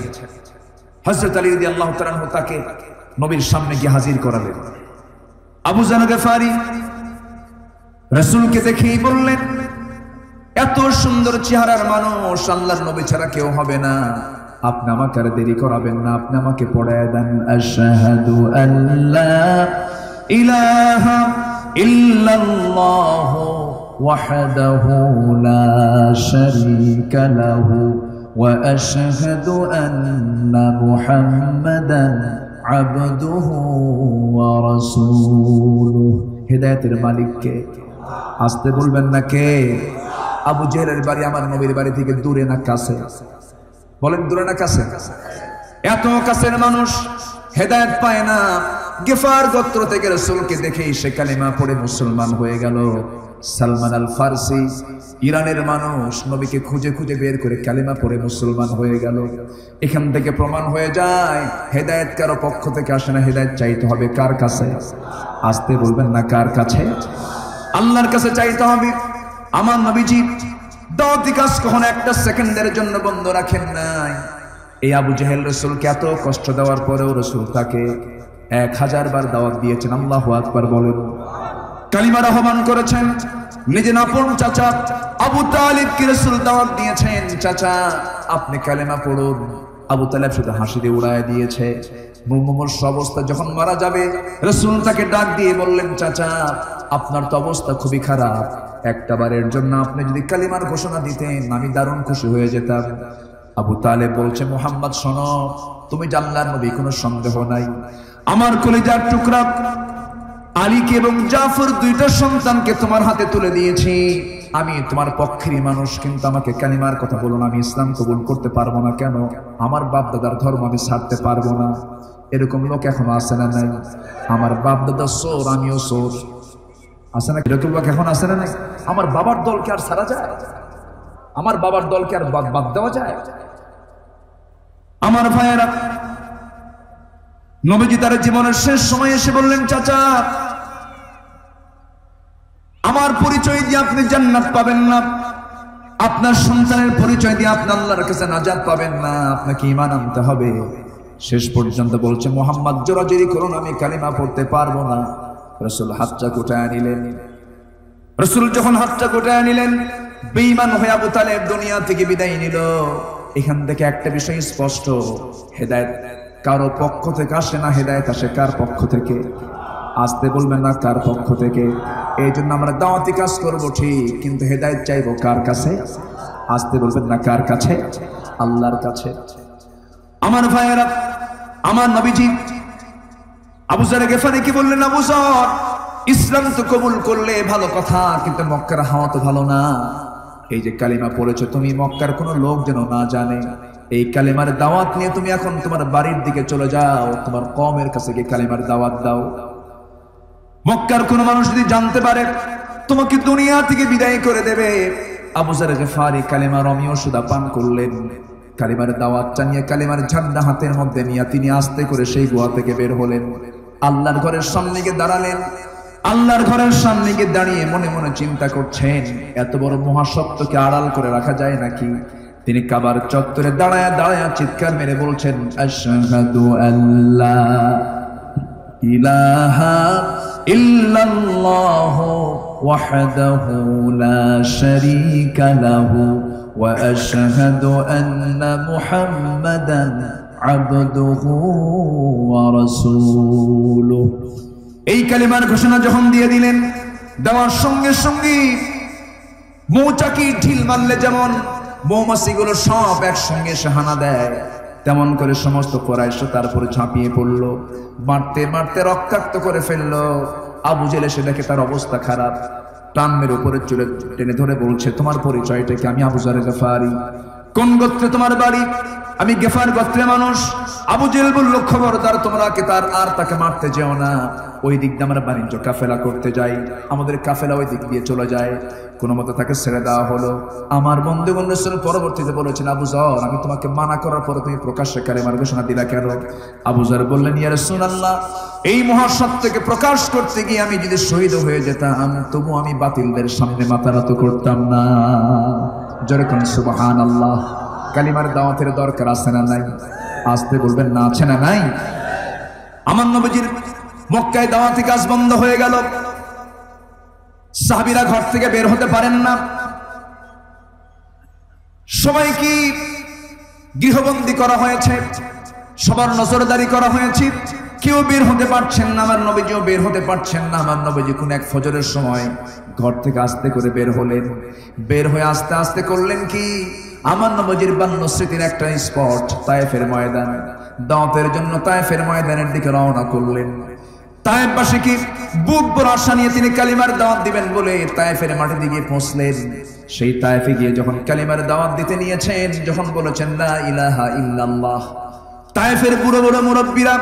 হযরত আলী রাদিয়াল্লাহু তাআলা আনহু তাকে নবীর সামনে গিয়ে হাজির করালেন। আবু জার গফারি রাসূলকে দেখেই বললেন, এত সুন্দর চেহারার মানুষ আল্লাহর নবী ছাড়া কেউ হবে না। আপনি আমাকে আর দেরি করাবেন না, আপনি আমাকে পড়ায় দেন, আশহাদু আল্লা ইলাহা ইল্লাল্লাহু ওয়াহদাহু লা শারীকা লাহু ওয়া আশহাদু আন্না মুহাম্মাদান আবদুহু ওয়া রাসূলুহু। হিদায়াতের মালিক কে? আসতে বলবেন না কে? আবু জেহেলের বাড়ি আমার নবীর বাড়ি থেকে দূরে না কাছে? বলেন দূরে না কাছে? এত কাছের মানুষ হেদায়েত পায় না। গেফার গোত্র থেকে রাসূলকে দেখেই সে কালিমা পড়ে মুসলমান হয়ে গেল। সালমান আল ফারসি, ইরানের মানুষ, নবীকে খুঁজে খুঁজে বের করে কালিমা পড়ে মুসলমান হয়ে গেল। এখান থেকে প্রমাণ হয়ে যায় হেদায়েত কারো পক্ষ থেকে আসে না, হেদায়েত চাইতে হবে কার কাছে? আসতে বলবেন না কার কাছে? আল্লাহর কাছে চাইতে হবে। আমার নবীজি দাওয়াতি কাজ কখনো একটা সেকেন্ডের জন্য বন্ধ রাখেন নাই। এই আবু জেহেল রাসূলকে এত কষ্ট দেওয়ার পরেও রাসূল তাকে 1000 বার দাওয়াত দিয়েছেন। আল্লাহু আকবার বলেন। কালিমার আহ্বান করেছেন। নিজের আপন চাচা আবু তালিবকে রাসূল দাওয়াত দিয়েছেন, চাচা আপনি কালেমা পড়ুন। আবু তালেব শুধু হাসি দিয়ে উড়ায় দিয়েছে। মুমূর্ষ অবস্থা, যখন মারা যাবে রাসূল তাকে ডাক দিয়ে বললেন, চাচা আপনার তো অবস্থা খুবই খারাপ, একটা বারের জন্য আপনি যদি কালিমার ঘোষণা দিতেন আমি দারুণ খুশি হয়ে যেতাম। আবু তালেব বলছে, মুহাম্মদ শোনো, তুমি জানলার নবী, কোনো সন্দেহ নাই। আমার কলিজার টুকরা আলীকে এবং জাফর, দুইটা সন্তানকে তোমার হাতে তুলে দিয়েছি। আমি তোমার পক্ষেরই মানুষ, কিন্তু আমাকে কালিমার কথা বলো না, আমি ইসলাম কবুল করতে পারবো না। কেন? আমার বাপ দাদার ধর্ম আমি ছাড়তে পারবো না। এরকম লোক এখনো আছে না নাই? আমার বাপ দাদা চোর, আমিও চোর, আছে না? এরকম লোক এখন আছে না নাই? আমার বাবার দলকে আর ছাড়া যায়? আমার বাবার দলকে আর বাদ দেওয়া যায়? আমার ভাইয়েরা, নবীজি তার জীবনের শেষ সময় এসে বললেন, চাচা আমার পরিচয় দিয়ে আপনি জান্নাত পাবেন না, আপনার সন্তানের পরিচয় দিয়ে আপনি আল্লাহর কাছে নাজাত পাবেন না, আপনাকে ঈমান আনতে হবে। শেষ পর্যন্ত বলছে মুহাম্মদ জোরাজুরি করুন আমি কালিমা পড়তে পারবো না। রাসূল হাতটা গোটায় নিলেন। রাসূল যখন হাতটা গোটায় নিলেন, বেঈমান হয়ে আবু তালেব দুনিয়া থেকে বিদায় নিল। এখান থেকে একটা বিষয় স্পষ্ট, হেদায়েত কারো পক্ষ থেকে আসে না, হেদায়েত আসে কার পক্ষ থেকে? আসতে বলবেন না কার পক্ষ থেকে? এই জন্য আমরা দাওয়াতি কাজ করবো ঠিক, কিন্তু হেদায়েত চাইবো কার কাছে? আসতে বলবেন না কার কাছে? আল্লাহর কাছে। আমার ভাইয়েরা, আমার নবীজি আবু যর গিফারি কি বললেন? আবু যর, ইসলাম তো কবুল করলে ভালো কথা, কিন্তু মক্কার হাওয়া তো ভালো না। এই যে কালিমা পড়েছো তুমি, মক্কার কোনো লোক যেন না জানে। এই কালিমার দাওয়াত নিয়ে তুমি এখন তোমার বাড়ির দিকে চলে যাও, তোমার কওমের কাছে গিয়ে কালিমার দাওয়াত দাও। মক্কার কোনো মানুষ যদি জানতে পারে তোমাকে দুনিয়া থেকে বিদায় করে দেবে। আবু যর গিফারি কালিমার অমীয় সুদা পান করলেন। কালিমার দাওয়াত জানিয়ে কালিমার ঝান্ডা হাতের মধ্যে নিয়ে তিনি আস্তে করে সেই গুহা থেকে বের হলেন। আল্লাহর ঘরের সামনে গিয়ে দাঁড়ালেন। আল্লাহর ঘরের সামনে গিয়ে দাঁড়িয়ে মনে মনে চিন্তা করছেন, এত বড় মহাসত্যকে আড়াল করে রাখা যায় নাকি? তিনি কাবার চত্বরে দাঁড়ায়া দাঁড়ায়া চিৎকার মেরে বলছেন, আশহাদু আল্লা ইলাহা ইল্লাল্লাহু ওয়াহদাহু লা শারীকা লাহু ওয়া আশহাদু আন্না মুহাম্মাদান আবদুহু ওয়া রাসূলুহু। এই কালিমার ঘোষণা যখন দিয়ে দিলেন, দেওয়ার সঙ্গে সঙ্গে মৌচাকি ঢিল মারলে যেমন মৌমাছিগুলো সব একসঙ্গে এসে হানা দেয়, তেমন করে সমস্ত কুরাইশ তারপরে ঝাঁপিয়ে পড়লো, মারতে মারতে রক্তাক্ত করে ফেললো। আবু জেল এসে দেখে তার অবস্থা খারাপ, টানের উপরে চুলে টেনে ধরে বলছে, তোমার পরিচয়টা কি? আমি আবু যর গিফারি। কোন গোত্রে তোমার বাড়ি? আমি গেফার গোত্রের মানুষ। আবু জেল বলল, খবরদার তোমরা কে তার আর তাকে মারতে যেও না। ওই দিক দিয়ে আমরা বাণিজ্য কাফেলা করতে যাই, আমাদের কাফেলা ওই দিক দিয়ে চলে যায়। কোনো মতো তাকে ছেড়ে দেওয়া হলো। আমার বন্ধুগণ রাসূল পরবর্তীতে বলেছেন, আবু যর, আমি তোমাকে মানা করার পরে তুমি প্রকাশ্যে কালিমার ঘোষণা দিলা কেন? আবু যর বললেন, ইয়া রাসূলুল্লাহ, এই মহাসত্যকে প্রকাশ করতে গিয়ে আমি যদি শহীদ হয়ে যেতাম, তবু আমি বাতিলদের সামনে মাথা নত করতাম না। জোরে কোন সুবহানাল্লাহ। কালিমার দাওয়াতের দরকার আছে না নাই? আসতে বলবেন না আছে না নাই? আমার নবীজির মক্কায় দাওয়াতি কাজ বন্ধ হয়ে গেল। সাহাবীরা ঘর থেকে বের হতে পারেন না। সবাইকে গৃহবন্দী করা হয়েছে, সবার নজরদারি করা হয়েছে, কেউ বের হতে পারছেন না। আমার নবীজিও বের হতে পারছেন না। আমার নবীজি কোন এক ফজরের সময় ঘর থেকে আস্তে করে বের হলেন। বের হয়ে আস্তে আস্তে করলেন কি, আমার নবীজির বান্য স্মৃতির একটা স্পট তায়েফের ময়দান। দাওয়াতের জন্য তায়েফের ময়দানের দিকে রওনা করলেন। তায়েফ পাশে কি বুক ভরা আশা নিয়ে তিনি কালিমার দাওয়াত দিবেন বলে তায়েফের মাটিতে গিয়ে পৌঁছলেন। সেই তায়েফে গিয়ে যখন কালিমার দাওয়াত দিতে নিয়েছেন, যখন বলেছেন লা ইলাহা ইল্লাল্লাহ, তায়েফের বুড়ো বুড়ো মুরব্বীরা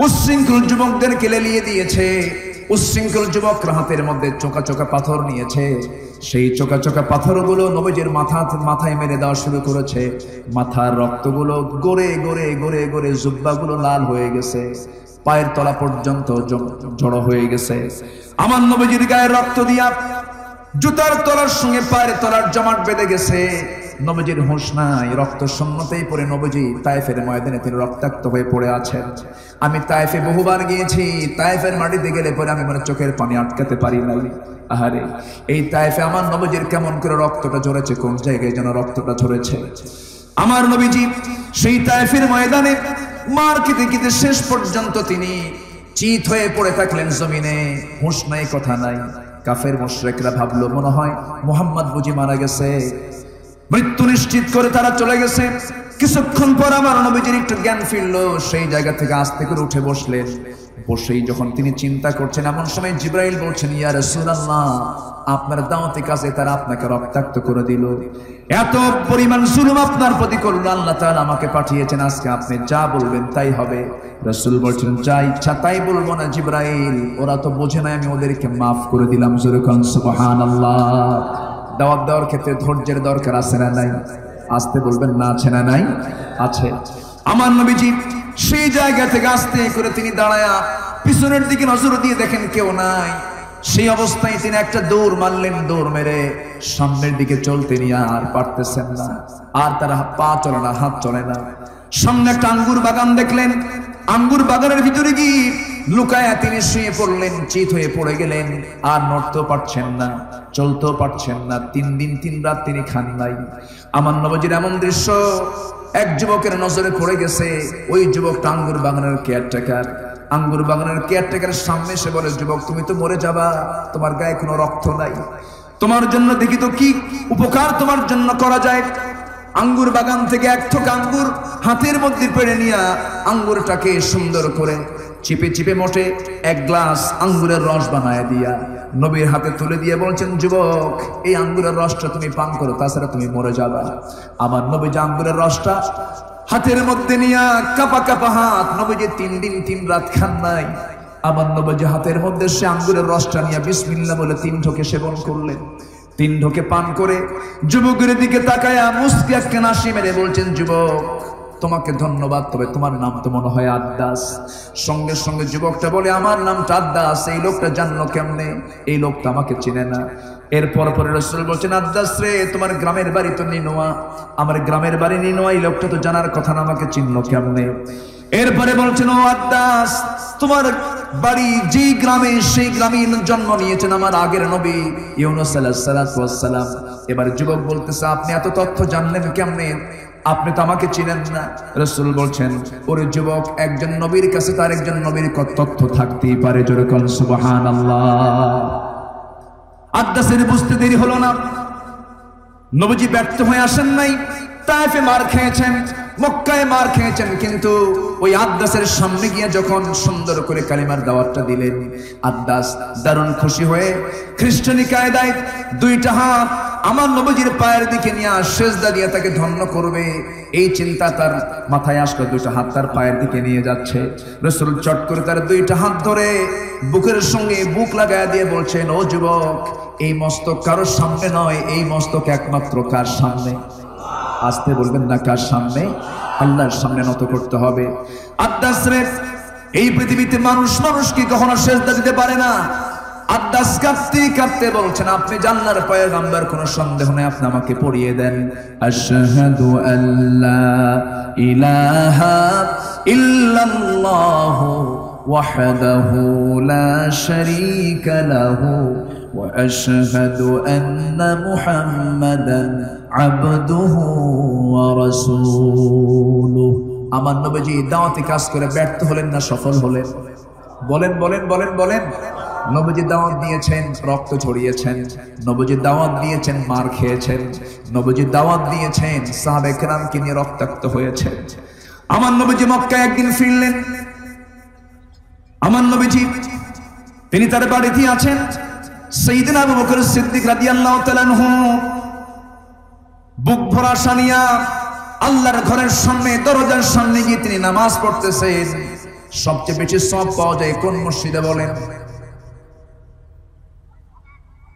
উচ্ছৃঙ্খল যুবকদের কেলে নিয়ে দিয়েছে। উচ্ছৃঙ্খল যুবকরা হাতের মধ্যে চোকা চোকা পাথর নিয়েছে। সেই চোকা চোকা পাথরগুলো নবীজির মাথায় মেরে দেওয়া শুরু করেছে। মাথার রক্তগুলো গড়ে গড়ে গড়ে গড়ে জুব্বাগুলো লাল হয়ে গেছে, পায়ের তলা পর্যন্ত জড়ো হয়ে গেছে। আমার নবীজির গায়ে রক্ত দিয়া জুতার তলার সঙ্গে পায়ের তলার জমাট বেঁধে গেছে। নবীজির হুঁশ নাই, রক্ত শূন্যতেই পড়ে নবীজি তায়েফের ময়দানে তিনি রক্তাক্ত হয়ে পড়ে আছেন। আমি তায়েফে বহুবার গিয়েছি, তায়েফের মাটিতে গেলে পরে আমি মানে চোখের পানি আটকাতে পারি নাই। আহারে, এই তায়েফে আমার নবীজির কেমন করে রক্তটা ঝরেছে, কোন জায়গায় যেন রক্তটা ঝরেছে। আমার নবীজি সেই তায়েফের ময়দানে মার খেতে খেতে শেষ পর্যন্ত তিনি চিত হয়ে পড়ে থাকলেন জমিনে, হুঁশ নাই, কথা নাই। কাফের মুশরিকরা ভাবলো মনে হয় মুহাম্মদ বুঝি মারা গেছে, মৃত্যু নিশ্চিত করে তারা চলে গেছে। কিছুক্ষণ পর আমার নবীজির একটু জ্ঞান ফিরলো, সেই জায়গা থেকে আস্তে করে উঠে বসলেন। বসেই যখন তিনি চিন্তা করছেন, এমন সময় জিবরাইল বলছেন, ইয়া রাসূলুল্লাহ, আপনার দাওয়াতি কাজে তারা আপনাকে রক্তাক্ত করে দিল, এত পরিমাণ জুলুম আপনার প্রতি করলো, আল্লাহ তাআলা আমাকে পাঠিয়েছেন, আজকে আপনি যা বলবেন তাই হবে। রাসূল বলছেন, যা ইচ্ছা তাই বলবো না জিবরাইল, ওরা তো বোঝে না, আমি ওদেরকে মাফ করে দিলাম। জোরে কোন সুবহানাল্লাহ। দাওয়াত দেওয়ার ক্ষেত্রে ধৈর্যের দরকার আছে না নাই? আসতে বলবেন না আছে না নাই? আছে। আমার নবীজি সেই জায়গা থেকে আস্তে করে তিনি দাঁড়ায়া পিছনের দিকে নজর দিয়ে দেখেন কেউ নাই। সেই অবস্থায় তিনি একটা দৌড় মারলেন, দৌড় মেরে সামনের দিকে চলতে নিয়ে আর পারতেছেন না, আর তার পা চলে না, হাত চলে না। সামনে একটা আঙ্গুর বাগান দেখলেন, আঙ্গুর বাগানের ভিতরে গিয়ে লুকায়া তিনি শুয়ে পড়লেন, চিত হয়ে পড়ে গেলেন, আর নড়তেও পারছেন না, চলতেও পারছেন না। 3 দিন 3 রাত তিনি খান নাই। আমার নবীজির এমন দৃশ্য এক যুবকের নজরে পড়ে গেছে। ওই যুবকটা আঙ্গুর বাগানের কেয়ারটেকার। আঙ্গুর বাগানের কেয়ারটেকারের সামনে এসে বলে, যুবক তুমি তো মরে যাবা, তোমার গায়ে কোনো রক্ত নাই, তোমার জন্য দেখি তো কি উপকার তোমার জন্য করা যায়। আঙ্গুর বাগান থেকে এক থোক আঙ্গুর হাতের মধ্যে পেড়ে নিয়ে আঙ্গুরটাকে সুন্দর করে চিপে চিপে মোটে 1 গ্লাস আঙ্গুরের রস বানায় দিয়া নবীর হাতে তুলে দিয়ে বলছেন, যুবক এই আঙ্গুরের রসটা তুমি পান করো, তাছাড়া তুমি মরে যাবা। আমার নবী যে আঙ্গুরের রসটা হাতের মধ্যে নিয়ে কাপা কাপা হাত, নবীজি 3 দিন 3 রাত খান নাই। আমার নবীজি হাতের মধ্যে সে আঙ্গুরের রসটা নিয়ে বিসমিল্লাহ বলে 3 ঢোকে সেবন করলেন। 3 ঢোকে পান করে যুবকের দিকে তাকায়া মুস্কি একটা হাসি মেরে বলছেন, যুবক তোমাকে ধন্যবাদ, তবে তোমার নাম তো মনে হয় আদ্দাস। সঙ্গে সঙ্গে যুবকটা বলে, আমার নামটা আদ্দাস, এই লোকটা জানলো কেমনে? এই লোকটা আমাকে চিনে না। এরপর পরে রাসূল বলছেন, আদ্দাস রে, তোমার গ্রামের বাড়ি তো নিনোয়া, আমার গ্রামের বাড়ি নিনোয়া, এই লোকটা তো জানার কথা না, আমাকে চিনলো কেমনে? এরপরে বলছেন, ও আদ্দাস, তোমার বাড়ি যেই গ্রামে, সেই গ্রামে জন্ম নিয়েছেন আমার আগের নবী ইউনূস আলাইহিস সালাতু ওয়াস সালাম। এবার যুবক বলতেছে, আপনি এত তথ্য জানলেন কেমনে? আপনি তো আমাকে চিনেন না। রাসূল বলছেন, ওরে যুবক, একজন নবীর কাছে তার একজন নবীর তথ্য থাকতেই পারে। জোরে বলেন সুবহানাল্লাহ। আদ্দাসের বুঝতে দেরি হলো না। নবীজি ব্যর্থ হয়ে আসেন নাই, তায়েফে মার খেয়েছেন, মক্কায় মার খেয়েছেন, কিন্তু ওই আদ্দাসের সামনে গিয়ে যখন সুন্দর করে কালিমার দাওয়াতটা দিলেন, আদ্দাস দারুণ খুশি হয়ে খ্রিস্টানি কায়দায় 2টা হাত আমার নবীজির পায়ের দিকে নিয়ে সেজদা দিয়ে তাকে ধন্য করবে, এই চিন্তা তার মাথায় আসলো। 2টা হাত তার পায়ের দিকে নিয়ে যাচ্ছে। রাসূল চট করে তার 2টা হাত ধরে বুকের সঙ্গে বুক লাগায় দিয়ে বলছেন, ও যুবক, এই মস্তক কারোর সামনে নয়, এই মস্তক একমাত্র কার সামনে? আসতে বলবেন না, কার সামনে? আল্লাহর সামনে নত করতে হবে। আদ্দাস রে, এই পৃথিবীতে মানুষকে কখনো সেজদা দিতে পারে না। আদ্দাস কাঁদতে কাঁদতে বলছেন, আপনি জান্নাতের পয়গম্বর, কোনো সন্দেহ নেই, আপনি আমাকে পড়িয়ে দেন। আশহাদু আল্লা ইলাহা ইল্লাল্লাহু ওয়াহদাহু লা শারীকা লাহু ওয়া আশহাদু আন্না মুহাম্মাদান আবদুহু ওয়া রাসূলুহু। আমার নবীজি দাওয়াতি কাজ করে ব্যর্থ হলেন না সফল হলেন? বলেন বলেন বলেন বলেন। নবীজি দাওয়াত দিয়েছেন, রক্ত ছড়িয়েছেন, নবীজি দাওয়াত দিয়েছেন, মার খেয়েছেন, নবীজি দাওয়াত দিয়েছেন, সাহাবায়ে কেরামকে নিয়ে রক্তাক্ত হয়েছে। আমার নবীজি মক্কায় একদিন ফিরলেন। আমার নবীজি তিনি তার বাড়িতে আছেন। সাইয়েদনা আবু বকর সিদ্দিক রাদিয়াল্লাহু তাআলা আনহু বুক ভরা সানিয়া আল্লাহর ঘরের সামনে, দরজার সামনে গিয়ে তিনি নামাজ পড়তেছেন। সবচেয়ে বেশি সওয়াব পাওয়া যায় কোন মসজিদে? বলেন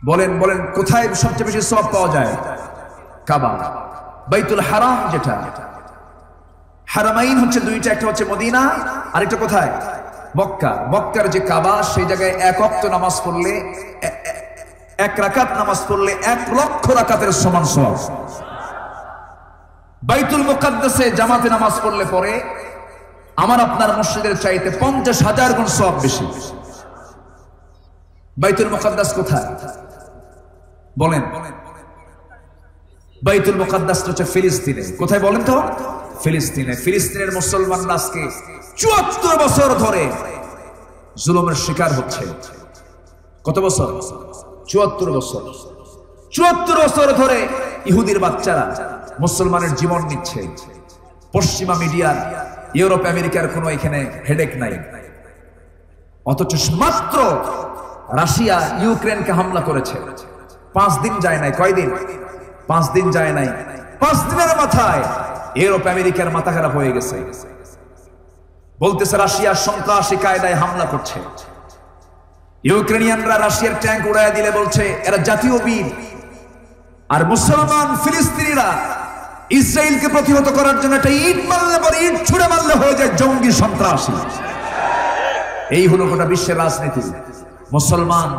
বলেন বলেন, কোথায় সবচেয়ে বেশি সওয়াব পাওয়া যায়? কাবা, বাইতুল হারাম, যেটা হারামাইন হচ্ছে 2টা, একটা হচ্ছে মদিনা, আরেকটা কোথায়? মক্কা। মক্কার যে কাবা, সেই জায়গায় 1 ওয়াক্ত নামাজ পড়লে, 1 রাকাত নামাজ পড়লে 1 লক্ষ রাকাতের সমান সওয়াব। বাইতুল মুকাদ্দাসে জামাতে নামাজ পড়লে পরে আমার আপনার মসজিদের চাইতে 50,000 গুণ সওয়াব বেশি। বাইতুল মুকাদ্দাস কোথায়? বলেন। বাইতুল মুকাদ্দাস হচ্ছে ফিলিস্তিনে। কোথায় বলেন তো? ফিলিস্তিনে। ফিলিস্তিনের মুসলমানরা আজকে 74 বছর ধরে জুলুমের শিকার হচ্ছে। কত বছর? 74 বছর। 74 বছর ধরে ইহুদির বাচ্চারা মুসলমানের জীবন নিচ্ছে। পশ্চিমা মিডিয়ার, ইউরোপ আমেরিকার কোনো এখানে হেডেক নাই। অথচ মাত্র রাশিয়া ইউক্রেনকে হামলা করেছে, 5 দিন যায় নাই। কয়দিন? 5 দিন যায় নাই। 5 দিনের মাথায় ইউরোপ আমেরিকার মাথা খারাপ হয়ে গেছে। বলতেছে রাশিয়া সন্ত্রাসী কায়দায় হামলা করছে। ইউক্রেনিয়ানরা রাশিয়ার ট্যাঙ্ক উড়াইয়া দিলে বলছে এরা জাতীয় বীর। আর মুসলমান ফিলিস্তিনিরা ইসরায়েলকে প্রতিহত করার জন্য একটা ইট মারলে পরে, ইট ছুড়ে মারলে হয়ে যায় জঙ্গি সন্ত্রাসী। এই হলো গোটা বিশ্বের রাজনীতি। মুসলমান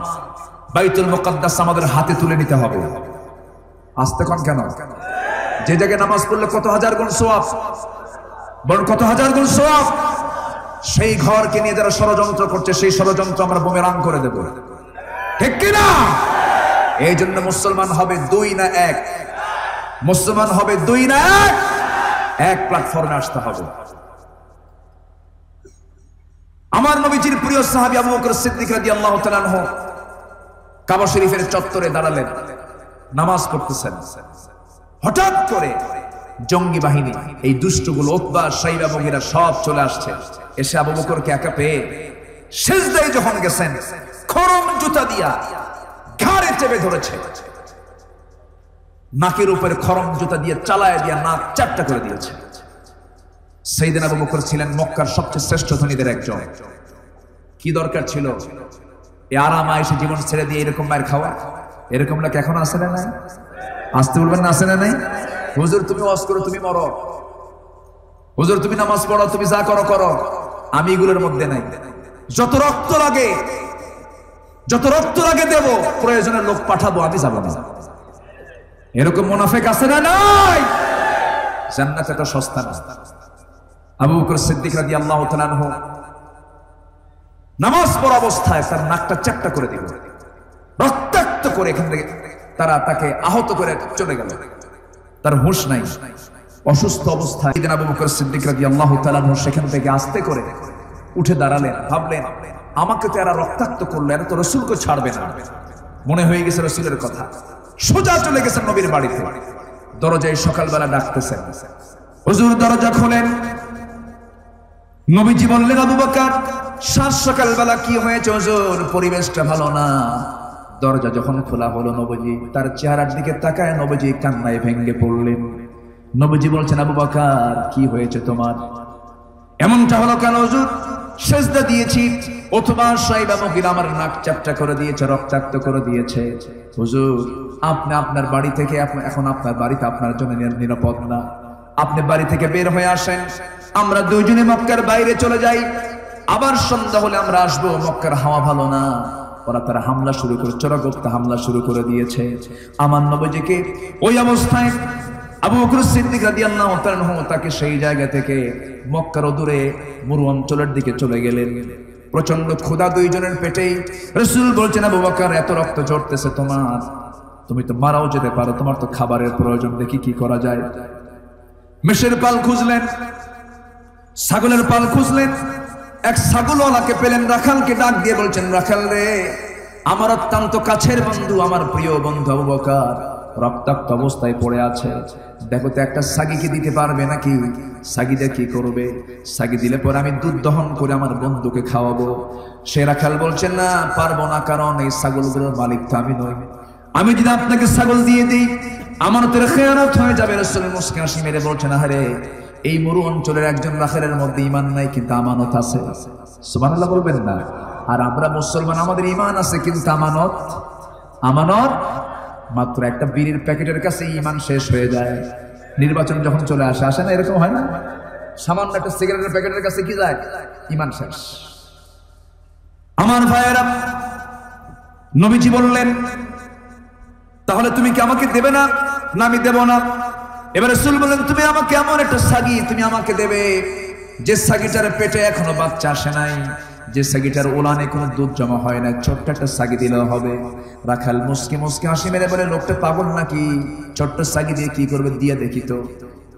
বাইতুল মুকাদ্দাস আমাদের হাতে তুলে নিতে হবে। আসতে কোন কেন? যে জায়গায় নামাজ পড়লে কত হাজার গুণ সওয়াব, বরং কত হাজার গুণ সওয়াব, সেই ঘরকে নিয়ে যারা ষড়যন্ত্র করছে সেই ষড়যন্ত্র আমরা বুমেরাং করে দেব, ঠিক কিনা? এই জন্য মুসলমান হবে দুই না এক, মুসলমান হবে দুই না এক, এক প্ল্যাটফর্মে আসতে হবে। আমার নবীজির প্রিয় সাহাবী আবু বকর সিদ্দিক রাদিয়াল্লাহু তাআলা আনহু কাবা শরীফের চত্বরে দাঁড়ালেন, নামাজ পড়তেছেন। হঠাৎ করে জঙ্গি বাহিনী, এই দুষ্টগুলো উতবা সাইবা মুগীরা সব চলে আসছে। এসে আবু বকরকে একা পেয়ে সিজদায় যখন গেছেন, খড়ম জুতা দিয়া ঘাড়ে চেপে ধরেছে, নাকের উপরে খড়ম জুতা দিয়ে চালায় দিয়া নাক চারটা করে দিয়েছে। সাইয়েদনা আবু বকর ছিলেন মক্কার সবচেয়ে শ্রেষ্ঠ ধনীদের একজন। কি দরকার ছিল এই আরাম আয়েশে জীবন ছেড়ে দিয়ে এরকম মায়ের খাওয়া? এরকম লোক এখন আসে না নাই? আসতে বলবেন না, আসে না নাই? হুজুর তুমি ওয়াজ করো, তুমি মরো, হুজুর তুমি নামাজ পড়ো, তুমি যা করো করো, আমি এগুলোর মধ্যে নাই। যত রক্ত লাগে, যত রক্ত লাগে দেব, প্রয়োজনে লোক পাঠাবো, আমি যাব না। এরকম মুনাফিক আছে না নাই? জান্নাত এত সস্তা না। আবু বকর সিদ্দিক রাদিয়াল্লাহু তাআলা আনহু নামাজ পড়া অবস্থায় তার নাকটা চ্যাপ্টা করে দিল, রক্তাক্ত করে এখান থেকে তারা তাকে আহত করে চলে গেল। তার হুঁশ নাই, অসুস্থ অবস্থায় আবু বকর সিদ্দিক রাদিয়াল্লাহু তাআলা আনহু সেখান থেকে আস্তে করে উঠে দাঁড়ালেন। ভাবলেন আমাকে তো এরা রক্তাক্ত করলো, এরা তো রাসূলকে ছাড়বে না। মনে হয়ে গেছে রাসূলের কথা। সোজা চলে গেছেন নবীর বাড়িতে। দরজায় সকালবেলা ডাকতেছেন, হুজুর দরজা খোলেন। নবীজি বললেন, আবু বকর সাত সকালবেলা কি হয়েছে হুজুর? পরিবেশটা ভালো না। দরজা যখন খোলা হলো, নবীজি তার চেহারার দিকে তাকায়, নবীজি কান্নায় ভেঙে পড়লেন। নবীজি বলছেন, আবু বকর কি হয়েছে তোমার? এমনটা হলো কেন হুজুর? সিজদা দিয়েছি, অথবা সাইবা মুগীরা আমার নাক চ্যাপ্টা করে দিয়েছে, রক্তাক্ত করে দিয়েছে। হুজুর আপনি আপনার বাড়ি থেকে, এখন আপনার বাড়িতে আপনার জন্য নিরাপদ না, আপনি বাড়ি থেকে বের হয়ে আসেন, আমরা দুইজনে মক্কার বাইরে চলে যাই, আবার সন্ধ্যা হলে আমরা আসবো। মক্কার হাওয়া ভালো না। ওরা তারা হামলা শুরু করে, চোরাগোপ্তা হামলা শুরু করে দিয়েছে। আমার নবীজিকে ওই অবস্থায় আবু বকর সিদ্দিক রাদিয়াল্লাহু তাআলা আনহু তাকে সেই জায়গা থেকে মক্কার দূরে মরু অঞ্চলের দিকে চলে গেলেন। প্রচন্ড ক্ষুধা দুইজনের পেটেই। রাসূল বলছেন, আবু বকর এত রক্ত ঝরতেছে তোমার, তুমি তো মারাও যেতে পারো, তোমার তো খাবারের প্রয়োজন, দেখি কি করা যায়। মেষের পাল খুঁজলেন, ছাগলের পাল খুঁজলেন, এক ছাগলওয়ালাকে পেলেন, রাখালকে ডাক দিয়ে বলছেন, রাখাল রে, আমার অত্যন্ত কাছের বন্ধু, আমার প্রিয় বন্ধু আবু বকর রক্তাক্ত অবস্থায় পড়ে আছে, দেখো তো একটা ছাগিকে দিতে পারবে নাকি? ছাগিটা কি করবে? ছাগি দিলে পরে আমি দুধ দহন করে আমার বন্ধুকে খাওয়াবো। সে রাখাল বলছেন, না পারবো না, কারণ এই ছাগলগুলোর মালিক তো আমি নই। আমি যদি আপনাকে ছাগল দিয়ে দিই আমানতের খেয়ানত হয়ে যাবে। রাসূল মুস্কি হাসি মেরে বলছেন, আরে এই মরু অঞ্চলের একজন রাখালের মধ্যে ঈমান নাই, কিন্তু আমানত আছে। সুবহানাল্লাহ বলবেন না? আর আমরা মুসলমান, আমাদের ঈমান আছে কিন্তু আমানত, আমানত মাত্র একটা বিড়ির প্যাকেটের কাছে ঈমান শেষ হয়ে যায়। নির্বাচন যখন চলে আসে, আসে না? এরকম হয় না? সামান্য একটা সিগারেটের প্যাকেটের কাছে কি যায়? ঈমান শেষ। আমার ভাইয়েরা, নবীজি বললেন, তাহলে তুমি কি আমাকে দেবে না? না আমি দেব না। এবার রাসূল বললেন, তুমি আমাকে এমন একটা ছাগি তুমি আমাকে দেবে যে ছাগিটার পেটে এখনো বাচ্চা আসে নাই, যে ছাগিটার ওলানে কোনো দুধ জমা হয় না, ছোট্ট একটা ছাগি দিলেও হবে। রাখাল মুস্কি মুস্কি হাসি মেরে বলে, লোকটা পাগল নাকি? ছোট্ট ছাগি দিয়ে কি করবে? দিয়ে দেখি তো।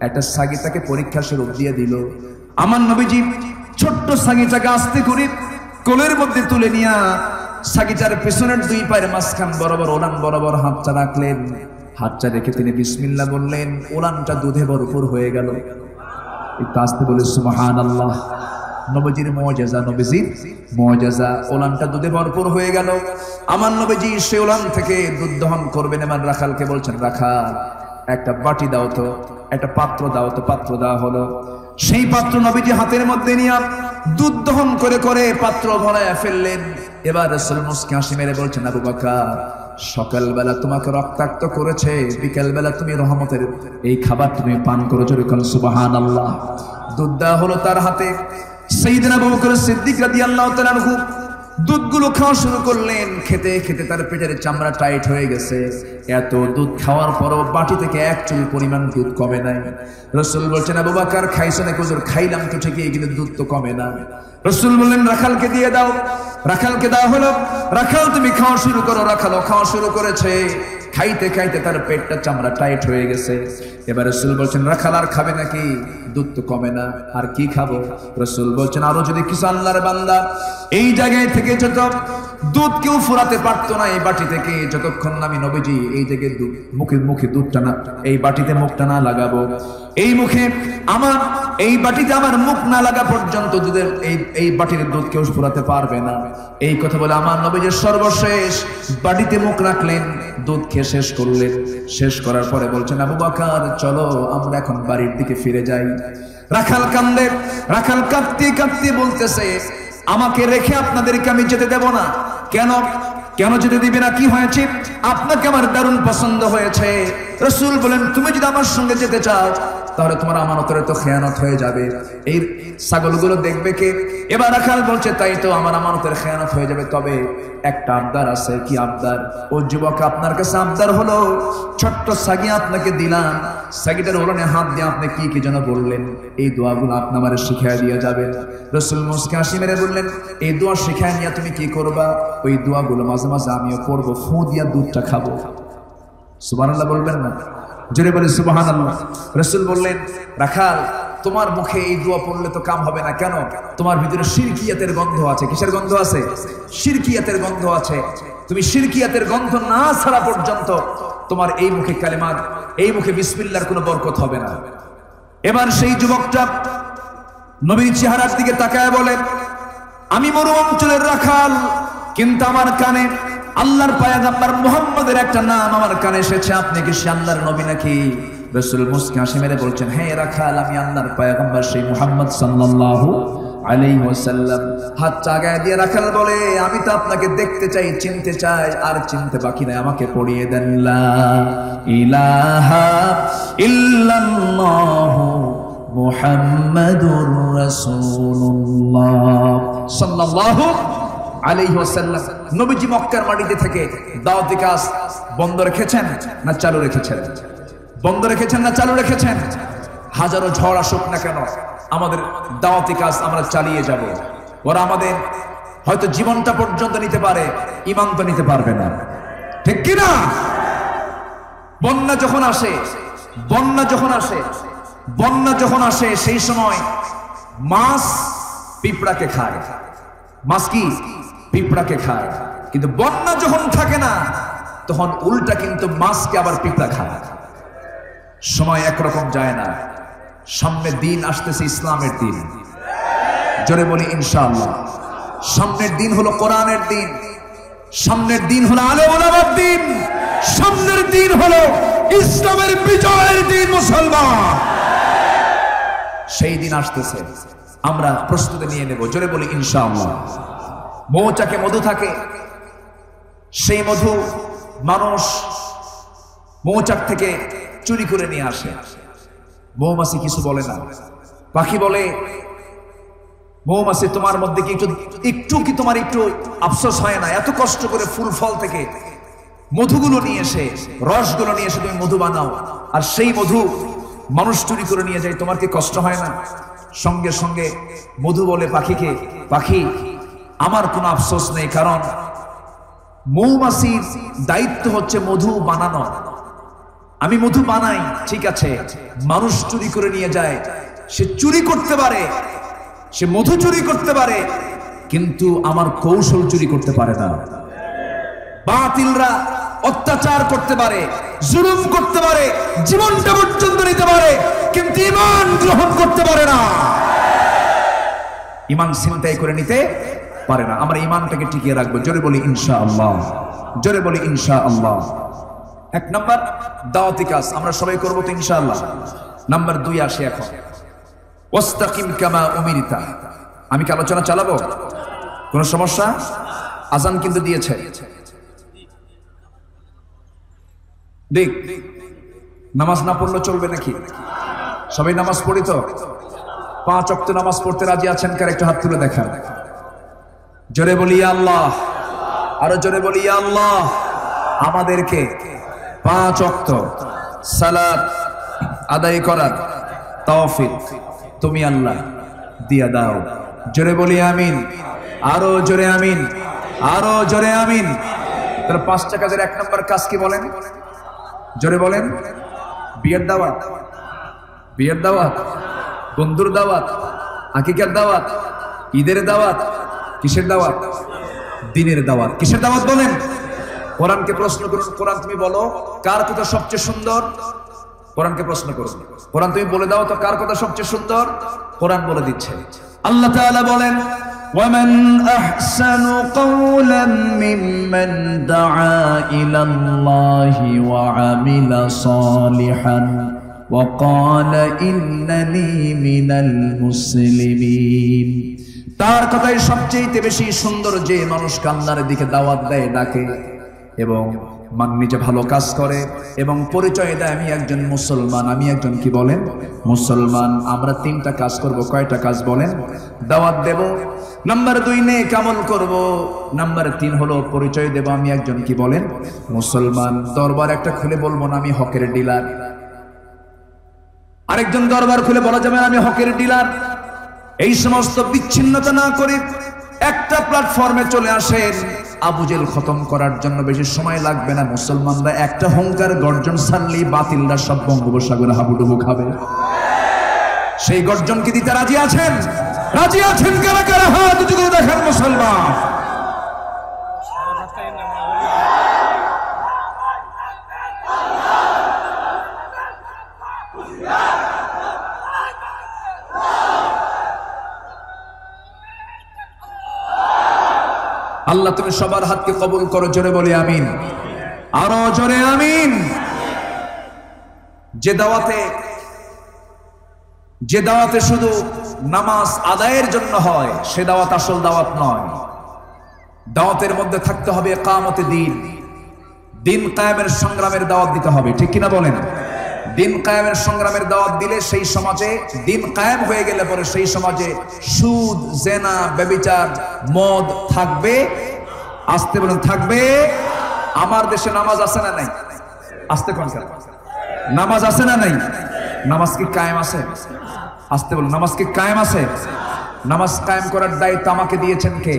একটা ছাগি তাকে পরীক্ষা স্বরূপ দিয়ে দিল। আমার নবীজি ছোট্ট ছাগিটাকে আস্তে করে কোলের মধ্যে তুলে নিয়ে ছাগিটার পেছনের দুই পায়ের মাঝখান বরাবর ওলান বরাবর হাতটা রাখলেন। হাতটা রেখে তিনি বিসমিল্লাহ বললেন, ওলানটা দুধে ভরপুর হয়ে গেল। একটু আস্তে বলে সুবহানাল্লাহ। নবীজির মুজিজা, নবীজির মুজিজা, ওলানটা দুধে ভরপুর হয়ে গেল। আমার নবীজি সেই ওলান থেকে দুধ দহন করবেন। আমার রাখালকে বলছেন, রাখাল একটা বাটি দাও তো, একটা পাত্র দাও তো। পাত্র দেওয়া হলো। সেই পাত্র নবীজি হাতের মধ্যে নিয়ে দুধ দহন করে করে পাত্র ভরায় ফেললেন। এবার রাসূল মুস্কি হাসি মেরে বলছেন, আবু বকর সকালবেলা তোমাকে রক্তাক্ত করেছে, বিকালবেলা তুমি রহমতের এই খাবার তুমি পান করেছো। সুবহানাল্লাহ। দুধ দেওয়া হলো তার হাতে। সাইয়েদনা আবু বকর সিদ্দিক রাদিয়াল্লাহু তাআলা আনহু দুধগুলো খাওয়া শুরু করলেন। খেতে খেতে তার পেটের চামড়া টাইট হয়ে গেছে। এত দুধ খাওয়ার পরও বাটি থেকে এক চুল পরিমাণ দুধ কমে নাই। রাসূল বলছেন, আবু বকর খাইছো নাকি? হুজুর খাইলাম তো ঠিকই, কিন্তু দুধ তো কমে না। রাসূল বললেন, রাখালকে দিয়ে দাও। রাখালকে দেওয়া হলো। রাখাল তুমি খাওয়া শুরু করো। রাখালও খাওয়া শুরু করেছে। খাইতে খাইতে তার পেটটা চামড়া টাইট হয়ে গেছে। এবার রাসূল বলছেন, রাখাল আর খাবে নাকি? দুধ তো কমে না, আর কি খাবো? রাসূল বলছেন, আরো যদি কিছু আল্লাহর বান্দা এই জায়গায় থেকে যত দুধ কেউ ফুরাতে পারতো না এই বাটি থেকে, যতক্ষণ আমি নবীজি এই জায়গায় মুখে দুধটা না, এই বাটিতে মুখটা না লাগাবো, এই মুখে আমার এই বাটিতে আমার মুখ না লাগা পর্যন্ত দুধের এই বাটির দুধ কেউ ফুরাতে পারবে না। এই কথা বলে আমার নবীজি সর্বশেষ বাটিতে মুখ রাখলেন, দুধ খেয়ে শেষ করলেন। শেষ করার পরে বলছেন, আবু বকর চলো আমরা এখন বাড়ির দিকে ফিরে যাই। রাখাল কান্দে। রাখাল কাঁদতে কাঁদতে বলতেছে, আমাকে রেখে আপনাদেরকে আমি যেতে দেব না। কেন কেন যেতে দিবে না? কি হয়েছে? আপনাকে আমার দারুণ পছন্দ হয়েছে। রাসূল বলেন, তুমি যদি আমার সঙ্গে যেতে চাও তাহলে তোমার আমানতের তো খেয়ানত হয়ে যাবে। এই ছাগলগুলো দেখবে কে? এবার রাখাল বলছে, তাই তো, আমার আমানতের খেয়ানত হয়ে যাবে। তবে একটা আবদার আছে। কি আবদার? ও যুবক, আপনার কাছে আবদার হলো ছোট্ট ছাগি আপনাকে দিলাম, ছাগিটার ওড়নে হাত দিয়ে আপনি কি কি যেন বললেন, এই দোয়াগুলো আপনি আমারে শিখিয়ে দিয়ে যাবেন। রাসূল মুস্কি হাসি মেরে বললেন, এই দোয়া শিখায় নিয়ে তুমি কি করবা? ওই দোয়াগুলো মাঝে মাঝে আমিও পড়বো, ফু দিয়া দুধটা খাবো। সুবহানাল্লাহ বলবেন না? জোরে বলে সুবহানাল্লাহ। রাসূল বললেন, রাখাল তোমার মুখে এই দোয়া পড়লে তো কাম হবে না। কেন? তোমার ভিতরে শিরকিয়াতের গন্ধ আছে। কিসের গন্ধ আছে? শিরকিয়াতের গন্ধ আছে। তুমি শিরকিয়াতের গন্ধ না ছাড়া পর্যন্ত তোমার এই মুখে কালেমার, এই মুখে বিসমিল্লাহর কোনো বরকত হবে না। এবার সেই যুবকটা নবীর চেহারার দিকে তাকায় বলেন, আমি মরু অঞ্চলের রাখাল, কিন্তু আমার কানে আল্লাহর পয়গম্বর মুহাম্মদের একটা নাম আমার কানে এসেছে। আপনি কি সে আল্লাহর নবী নাকি? রাসূল মুস্কি হাসি মেরে বলছেন, হ্যাঁ রাখাল, আমি আল্লাহর পয়গম্বর সেই মুহাম্মদ সাল্লাল্লাহু আলাইহি ওয়াসাল্লাম। হাত চাগায় দিয়ে রাখাল বলে, আমি তো আপনাকে দেখতে চাই, চিনতে চাই, আর চিনতে বাকি নাই, আমাকে পড়িয়ে দেন লা ইলাহা ইল্লাল্লাহু মুহাম্মাদুর রাসূলুল্লাহ সাল্লাল্লাহু আলাইহি ওয়াসাল্লাম। নবীজি মক্কার মাটিতে থেকে দাওয়াতি কাজ বন্ধ রেখেছেন না চালু রেখেছেন? বন্ধ রেখেছেন না চালু রেখেছেন? হাজারো ঝড় আসুক না কেন, আমাদের দাওয়াতি কাজ আমরা চালিয়ে যাব। ওরা আমাদের হয়তো জীবনটা পর্যন্ত নিতে পারে, ঈমান তো নিতে পারবে না, ঠিক কি না? বন্যা যখন আসে, বন্যা যখন আসে সেই সময় মাছ পিঁপড়াকে খায়। মাছ কি? পিঁপড়াকে খায়। কিন্তু বন্যা যখন থাকে না তখন উল্টা কিন্তু মাছকে আবার পিঁপড়া খায়। সময় একরকম যায় না। সামনের দিন আসতেছে ইসলামের দিন। জোরে বলি ইনশাআল্লাহ। সামনের দিন হলো কোরআনের দিন, সামনের দিন হলো আলে ওলামার দিন, সামনের দিন হলো ইসলামের বিজয়ের দিন। মুসলমান, সেই দিন আসতেছে, আমরা প্রস্তুতি নিয়ে নেব। জোরে বলি ইনশাআল্লাহ। মৌচাকে মধু থাকে, সেই মধু মানুষ মৌচাক থেকে চুরি করে নিয়ে আসে। মৌমাছি কিছু বলে না। পাখি বলে, মৌমাছি তোমার মধ্যে কি একটু কি তোমার একটু আফসোস হয় না? এত কষ্ট করে ফুল ফল থেকে মধুগুলো নিয়ে এসে, রসগুলো নিয়ে এসে তুমি মধু বানাও, আর সেই মধু মানুষ চুরি করে নিয়ে যায়, তোমার কি কষ্ট হয় না? সঙ্গে সঙ্গে মধু বলে পাখিকে, পাখি আমার কোনো আফসোস নেই, কারণ মৌমাছির দায়িত্ব হচ্ছে মধু বানানো। আমি মধু বানাই, ঠিক আছে, মানুষ চুরি করে নিয়ে যায়, সে চুরি করতে পারে, সে মধু চুরি করতে পারে, কিন্তু আমার কৌশল চুরি করতে পারে না। বাতিলরা অত্যাচার করতে পারে, জুলুম করতে পারে, জীবনটা পর্যন্ত নিতে পারে, কিন্তু ঈমান গ্রহণ করতে পারে না। ঈমান ছিনতাই করে নিতে পারে না। আমরা ঈমানটাকে টিকিয়ে রাখবো। জোরে বলি ইনশাআল্লাহ। জোরে বলি ইনশাআল্লাহ। এক নাম্বার দাওয়াতি কাজ আমরা সবাই করবো তো ইনশাআল্লাহ। নাম্বার 2 আসে এখন, ওয়াস্তাকিম কামা উমিরতা। আমি কি আলোচনা চালাবো? কোনো সমস্যা? আজান কিন্তু দিয়েছে। দেখ, নামাজ না পড়লে চলবে নাকি? সবাই নামাজ পড়ি তো? 5 ওয়াক্ত নামাজ পড়তে রাজি আছেন কার? একটু হাত তুলে দেখান। জোরে বলি আল্লাহ, আরো জোরে বলি আল্লাহ। আমাদেরকে 5 ওয়াক্ত সালাত আদায় করার তৌফিক তুমি আল্লাহ দিয়া দাও। জোরে বলি আমিন, আরো জোরে আমিন, আরো জোরে আমিন। তাহলে 5টা কাজের 1 নম্বর কাজ কি বলেন? জোরে বলেন। বিয়ের দাওয়াত, বিয়ের দাওয়াত, বন্ধুর দাওয়াত, আকিকার দাওয়াত, ঈদের দাওয়াত, কিসের দাওয়াত? দিনের দাওয়াত। কিসের দাওয়াত বলেন? কোরআনকে প্রশ্ন করুন, কোরআন তুমি বলো কার কথা সবচেয়ে সুন্দর? কোরআনকে প্রশ্ন করুন, কোরআন তুমি বলে দাও তো কার কথা সবচেয়ে সুন্দর? কোরআন বলে দিচ্ছে। আল্লাহ তাআলা বলেন, وَمَنْ أَحْسَنُ قَوْلًا مِّمَّنْ دَعَا إِلَى اللَّهِ وَعَمِلَ صَالِحًا وَقَالَ إِنَّنِي مِنَ الْمُسْلِمِينَ। তার কথাই সবচেয়ে বেশি সুন্দর যে মানুষ আল্লাহর দিকে দাওয়াত দেয়, ডাকে এবং নিজে ভালো কাজ করে এবং পরিচয় দেয় আমি একজন মুসলমান, আমি একজন কি বলেন? মুসলমান। আমরা 3টা কাজ করব। কয়টা কাজ বলেন? দাওয়াত দেব, নাম্বার 2 নেক আমল করব, নাম্বার 3 হলো পরিচয় দেব আমি একজন কি বলেন? মুসলমান। দরবার একটা খুলে বলবো না আমি হকের ডিলার, আরেকজন দরবার খুলে বলা যাবে না আমি হকের ডিলার। এই সমস্ত বিচ্ছিন্নতা না করে একটা প্ল্যাটফর্মে চলে আসেন। আবু জেল খতম করার জন্য বেশি সময় লাগবে না। মুসলমানরা একটা হুঙ্কার গর্জন ছাড়লি বাতিলরা সব বঙ্গোপসাগরে হাবুডুবু খাবে। সেই গর্জন কি দিতে রাজি আছেন? রাজি আছেন কারা কারা? হাত উঁচু করে দেখেন মুসলমান। আল্লাহ তুমি সবার হাতকে কবুল করো। জোরে বলি আমিন, আরো জোরে আমিন। যে দাওয়াতে শুধু নামাজ আদায়ের জন্য হয় সে দাওয়াত আসল দাওয়াত নয়। দাওয়াতের মধ্যে থাকতে হবে ইকামতে দ্বীন, দিন কায়েমের সংগ্রামের দাওয়াত দিতে হবে। ঠিক কিনা বলেন? দিন কায়েমের সংগ্রামের দাওয়াত দিলে সেই সমাজে দিন কায়েম হয়ে গেলে পরে সেই সমাজে সুদ, জেনা, ব্যভিচার, মদ থাকবে। আসতে বলুন থাকবে। আমার দেশে নামাজ আছে না নাই? আসতে কোন নামাজ আছে না নাই? নামাজ কি কায়েম আছে? আসতে বলুন নামাজ কি কায়েম আছে? নামাজ কায়েম করার দায়িত্ব আমাকে দিয়েছেন কে?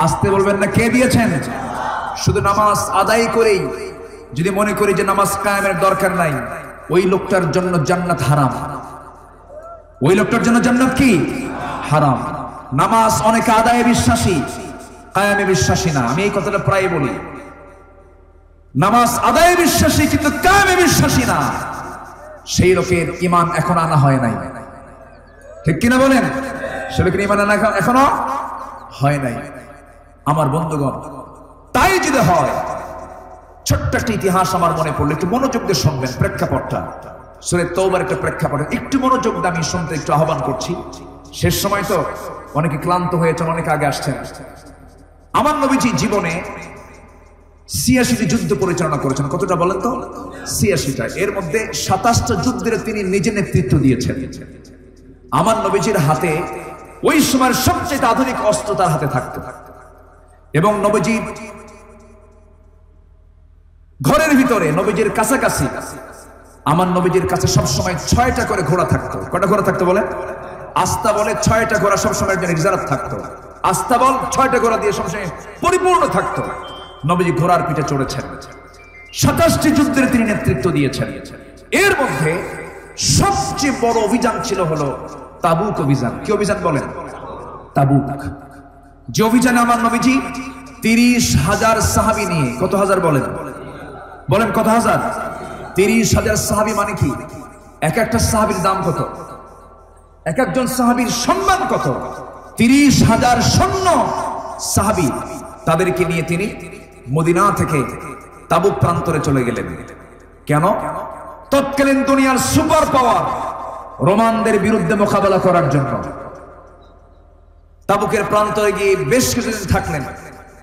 আসতে বলবেন না কে দিয়েছেন? শুধু নামাজ আদায় করেই যদি মনে করি যে নামাজ কায়েমের দরকার নাই, ওই লোকটার জন্য জান্নাত হারাম। ওই লোকটার জন্য জান্নাত কি? হারাম। নামাজ অনেকে আদায়ে বিশ্বাসী, কায়েমে বিশ্বাসী না। আমি এই কথাটা প্রায় বলি, নামাজ আদায়ে বিশ্বাসী কিন্তু কায়েমে বিশ্বাসী না। সেই লোকের ঈমান এখন আনা হয় নাই। ঠিক কিনা বলেন? সে লোকের ঈমান আনা এখনো হয় নাই। আমার বন্ধুগণ, তাই যদি হয়, ছোট্ট একটা ইতিহাস আমার মনে পড়লো, একটু মনোযোগ দিয়ে শুনবেন। প্রেক্ষাপটটা সূরা তাওবার একটা প্রেক্ষাপট, একটু মনোযোগ দিয়ে আমি শুনতে একটু আহ্বান করছি। শেষ সময় তো অনেকে ক্লান্ত হয়েছেন, অনেকে আগে আসছেন। আমার নবীজি জীবনে ৮৬টি যুদ্ধ পরিচালনা করেছেন। কতটা বলেন তো? ৮৬টা। এর মধ্যে ২৭টা যুদ্ধের তিনি নিজে নেতৃত্ব দিয়েছেন। আমার নবীজির হাতে ওই সময়ের সবচেয়ে আধুনিক অস্ত্র তার হাতে থাকতো এবং নবীজি ঘরের ভিতরে নবীজির কাছাকাছি আমার নবীজির কাছে সবসময় 6টা করে ঘোড়া থাকতো। কটা ঘোড়া থাকতো বলে? আস্তা বলে 6টা ঘোড়া সবসময় একজন রিজার্ভ থাকতো। আস্তা বল 6টা ঘোড়া দিয়ে সবসময় পরিপূর্ণ থাকতো। নবীজি ঘোড়ার পিঠে চড়েছেন। ২৭টি যুদ্ধের তিনি নেতৃত্ব দিয়েছেন। এর মধ্যে সবচেয়ে বড় অভিযান ছিল হলো তাবুক অভিযান। কি অভিযান বলেন? তাবুক। যে অভিযানে আমার নবীজি ৩০,০০০ সাহাবী নিয়ে, কত হাজার বলেন? বলেন কত হাজার? ৩০,০০০ সাহাবী মানে কি? এক একটা সাহাবীর দাম কত? এক একজন সাহাবীর সম্মান কত? ৩০,০০০ সৈন্য সাহাবী, তাদেরকে নিয়ে তিনি মদিনা থেকে তাবুক প্রান্তরে চলে গেলেন। কেন? তৎকালীন দুনিয়ার সুপার পাওয়ার রোমানদের বিরুদ্ধে মোকাবেলা করার জন্য তাবুকের প্রান্তরে গিয়ে বেশ কিছুদিন থাকলেন,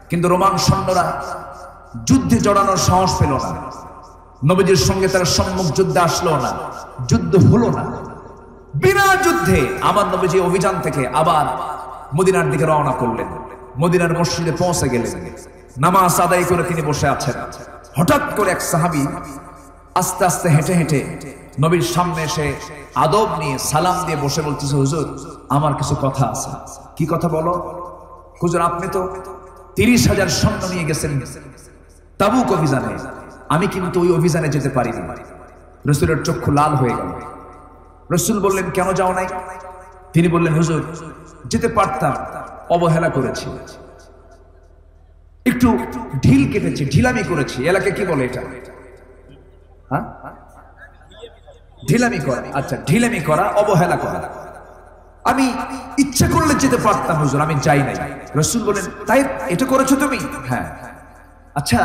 কিন্তু রোমান সৈন্যরা যুদ্ধে জড়ানোর সাহস পেল না। নবীজির সঙ্গে তারা সম্মুখ যুদ্ধে আসলো না, যুদ্ধ হলো না। বিনা যুদ্ধে আমার নবীজি অভিযান থেকে আবার মদিনার দিকে রওনা করলেন। মদিনার মসজিদে পৌঁছে গেলেন, নামাজ আদায় করে তিনি বসে আছেন। হঠাৎ করে এক সাহাবী আস্তে আস্তে হেঁটে হেঁটে নবীর সামনে এসে আদব নিয়ে সালাম দিয়ে বসে বলতেছে, হুজুর আমার কিছু কথা আছে। কি কথা বলো? হুজুর আপনি তো 30,000 সৈন্য নিয়ে গেছেন তাবুক অভিযানে, আমি কিন্তু ওই অভিযানে যেতে পারিনি। রাসূলের চক্ষু লাল হয়ে গেল। রাসূল বললেন, কেন যাও নাই? তিনি বললেন, হুজুর যেতে পারতাম, অবহেলা করেছি, একটু ঢিল কেটেছি, ঢিলামি করেছি। এলাকায় কি বলে এটা? হ্যাঁ, ঢিলামি করা। আচ্ছা, ঢিলামি করা, অবহেলা করা। আমি ইচ্ছা করলে যেতে পারতাম হুজুর, আমি যাই নাই। রাসূল বলেন, তাই এটা করেছো তুমি? হ্যাঁ। আচ্ছা,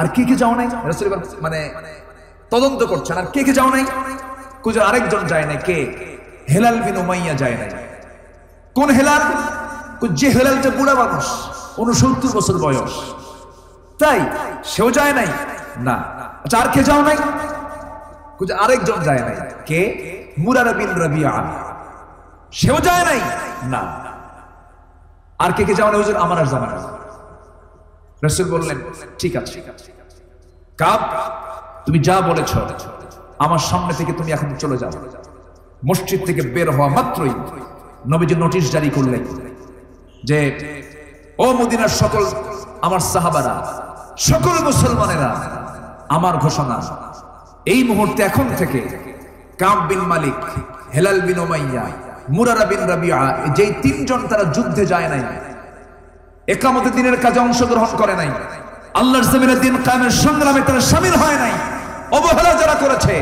আর কে কে যাও নাই? রাসূল মানে তদন্ত করছেন, আর কে কে যাও নাই? হুজুর আরেকজন যায় নাই। কে? হেলাল বিন উমাইয়া যায় নাই। কোন হেলাল? যে হেলালটা বুড়া মানুষ, 69 বছর বয়স, তাই সেও যায় নাই? না। আচ্ছা, আর কে যাও নাই? আরেকজন যায় নাই। কে? মুরারা বিন রাবিয়া, সেও যায় নাই? না। আর কে কে যাও নাই? হুজুর আমার আর জানা নাই। রাসূল বললেন, ঠিক আছে কাব, তুমি যা বলেছ আমার সামনে থেকে তুমি এখন চলে যাও। মসজিদ থেকে বের হওয়া মাত্রই নবীজি নোটিশ জারি করলেন যে, ও মদিনার সকল আমার সাহাবারা, সকল মুসলমানেরা, আমার ঘোষণা, এই মুহূর্তে এখন থেকে কাব বিন মালিক, হেলাল বিন উমাইয়া, মুরারা বিন রাবিয়া, যেই তিনজন তারা যুদ্ধে যায় নাই, ইকামতের দিনের কাজে অংশগ্রহণ করে নাই, আল্লাহর জমিনের দিন কায়েমের সংগ্রামে তারা শামিল হয় নাই, অবহেলা যারা করেছে,